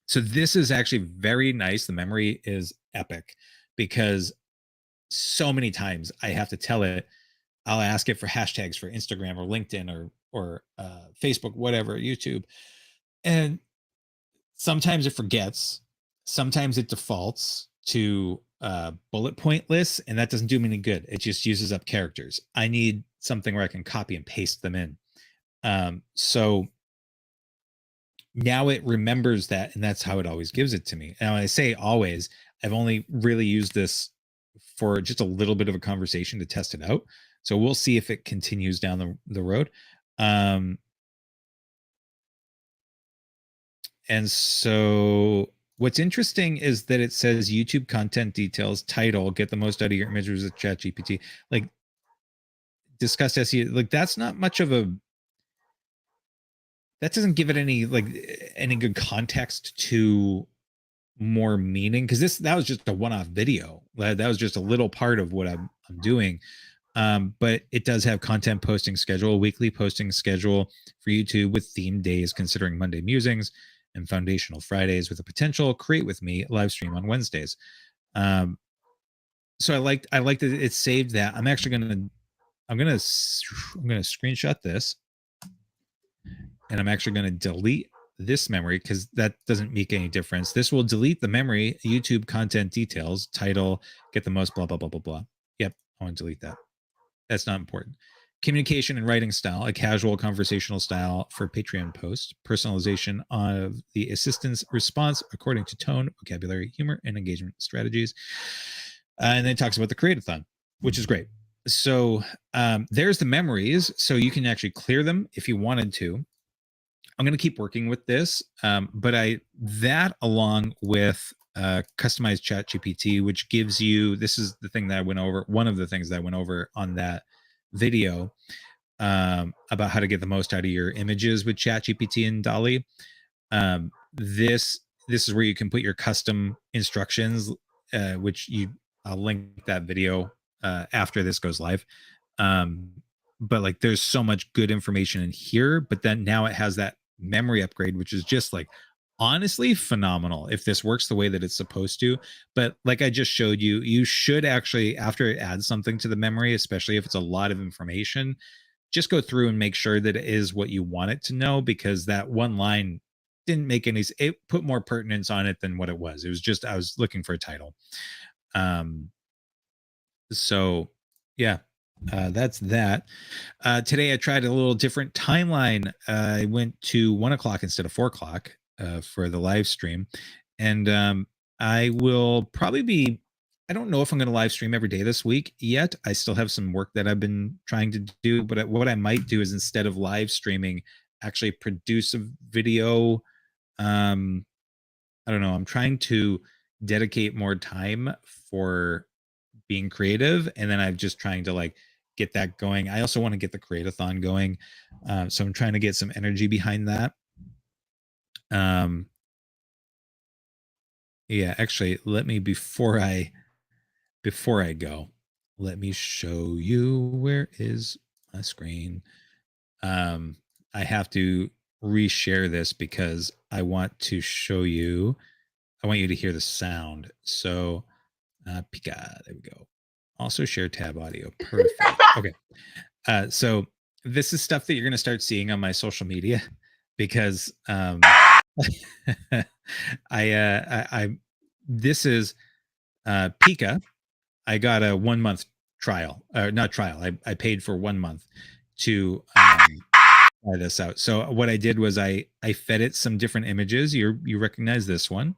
So this is actually very nice. The memory is epic because so many times I have to tell it, I'll ask it for hashtags for Instagram or LinkedIn or Facebook, whatever, YouTube. And sometimes it forgets, sometimes it defaults to bullet point lists, and that doesn't do me any good. It just uses up characters. I need something where I can copy and paste them in. So now it remembers that, and that's how it always gives it to me. Now, when I say always, I've only really used this for just a little bit of a conversation to test it out. So we'll see if it continues down the road. And so what's interesting is that it says YouTube content details, title, get the most out of your images with ChatGPT. Like, discuss SEO. Like, that's not much of a, that doesn't give it any good context to more meaning, because that was just a one-off video. That was just a little part of what I'm doing. But it does have content posting schedule, weekly posting schedule for YouTube with themed days considering Monday musings and foundational Fridays with a potential create with me live stream on Wednesdays. So I liked that it saved that. I'm actually I'm gonna screenshot this, and I'm actually gonna delete this memory because that doesn't make any difference. This will delete the memory, YouTube content details, title, get the most blah blah blah blah blah. Yep, I want to delete that. That's not important. Communication and writing style, a casual conversational style for Patreon posts, personalization of the assistant's response according to tone, vocabulary, humor, and engagement strategies. And then it talks about the create-a-thon, which is great. So there's the memories. So you can actually clear them if you wanted to. I'm going to keep working with this, but that along with customized ChatGPT, which gives you, this is the thing that I went over, one of the things that I went over on that video about how to get the most out of your images with ChatGPT and DALL-E. This is where you can put your custom instructions, which I'll link that video after this goes live. But like, there's so much good information in here, but then now it has that memory upgrade, which is just like honestly phenomenal if this works the way that it's supposed to. But like I just showed you, you should actually, after it adds something to the memory, especially if it's a lot of information, just go through and make sure that it is what you want it to know, because that one line didn't make any, it put more pertinence on it than what it was. It was just, I was looking for a title. So yeah, that's that. Today I tried a little different timeline. I went to 1 o'clock instead of 4 o'clock for the live stream. And I will probably be, I don't know if I'm going to live stream every day this week yet. I still have some work that I've been trying to do, but what I might do is, instead of live streaming, actually produce a video. I don't know. I'm trying to dedicate more time for being creative, and then I'm just trying to like get that going. I also want to get the create-a-thon going, so I'm trying to get some energy behind that. Yeah, actually, let me, before I go, let me show you, where is my screen. I have to reshare this because I want to show you, I want you to hear the sound. So Pika, there we go. Also share tab audio. Perfect. Okay. So this is stuff that you're going to start seeing on my social media, because this is Pika. I got a 1 month trial, not trial. I paid for 1 month to try this out. So what I did was I fed it some different images. You recognize this one.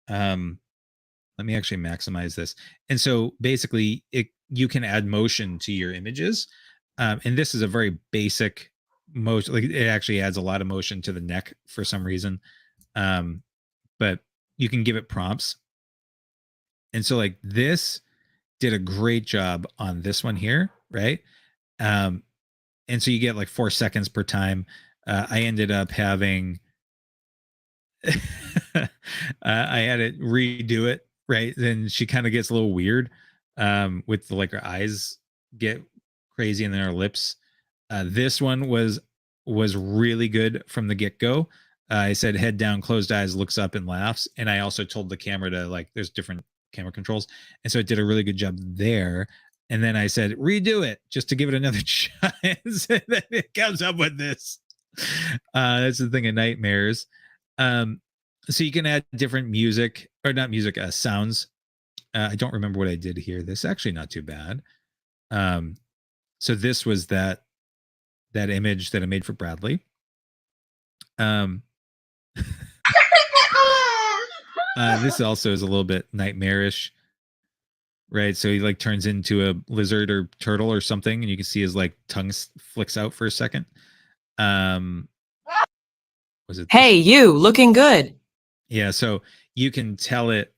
Let me actually maximize this. And so basically you can add motion to your images. And this is a very basic motion. Like, it actually adds a lot of motion to the neck for some reason. But you can give it prompts. And so like, this did a great job on this one here, right? And so you get like 4 seconds per time. I ended up having I had it redo it, right? Then she kind of gets a little weird, with the, like her eyes get crazy and then her lips. This one was really good from the get go. I said head down, closed eyes, looks up and laughs, and I also told the camera to, like, there's different camera controls, and so it did a really good job there. And then I said redo it just to give it another chance, and then it comes up with this. That's the thing of nightmares. Um, so you can add different music, or not music, sounds. I don't remember what I did here. This is actually not too bad. Um, so this was that image that I made for Bradley. Um, this also is a little bit nightmarish, right? So he like turns into a lizard or turtle or something, and you can see his like tongue flicks out for a second. Was it? Hey, you looking good? Yeah. So you can tell it.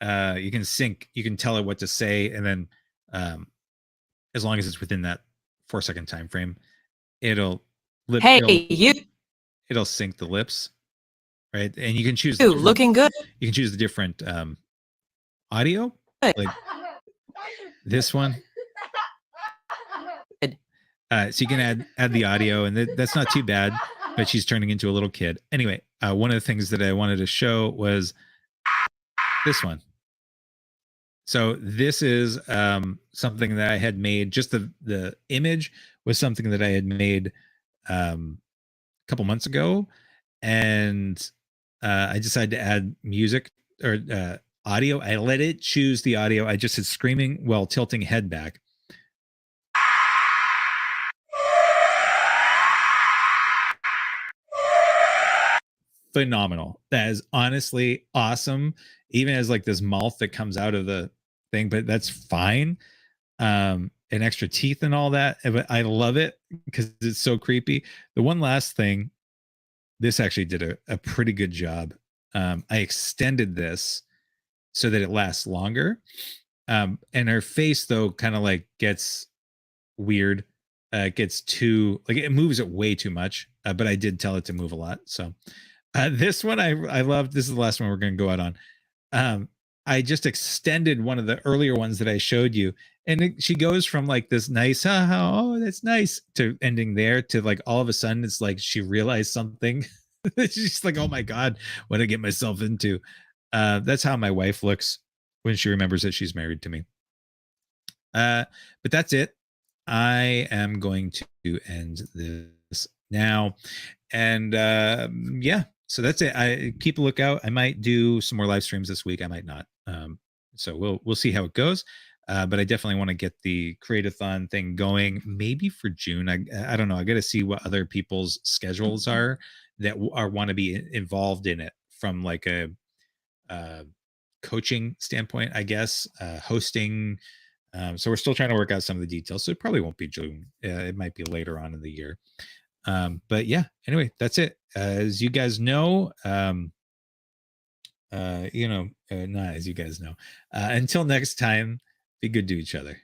You can sync. You can tell it what to say, and then, as long as it's within that 4-second time frame, it'll Hey, you it'll sync the lips, right? And you can choose looking good? you can choose the different audio, like this one. So you can add the audio, and that's not too bad. But she's turning into a little kid. Anyway, one of the things that I wanted to show was this one. So this is something that I had made. Just the image was something that I had made a couple months ago, and I decided to add music or audio. I let it choose the audio. I just said screaming while tilting head back. Phenomenal. That is honestly awesome. Even as like this mouth that comes out of the thing, but that's fine. And extra teeth and all that. But I love it because it's so creepy. The one last thing, this actually did a pretty good job. I extended this so that it lasts longer. And her face though kind of like gets weird. It gets too, like, it moves it way too much. But I did tell it to move a lot. So this one I loved. This is the last one we're going to go out on. I just extended one of the earlier ones that I showed you, and she goes from like this nice, oh, that's nice, to ending there to like all of a sudden it's like she realized something. She's like, oh my god, what did I get myself into? That's how my wife looks when she remembers that she's married to me. But that's it. I am going to end this now, and yeah, so that's it. I keep a lookout. I might do some more live streams this week. I might not. So we'll see how it goes. But I definitely want to get the create-a-thon thing going, maybe for June. I don't know. I got to see what other people's schedules are that are want to be involved in it from like a coaching standpoint, I guess, hosting. So we're still trying to work out some of the details. So it probably won't be June. It might be later on in the year. But yeah, anyway, that's it. As you guys know, not as you guys know. Until next time, be good to each other.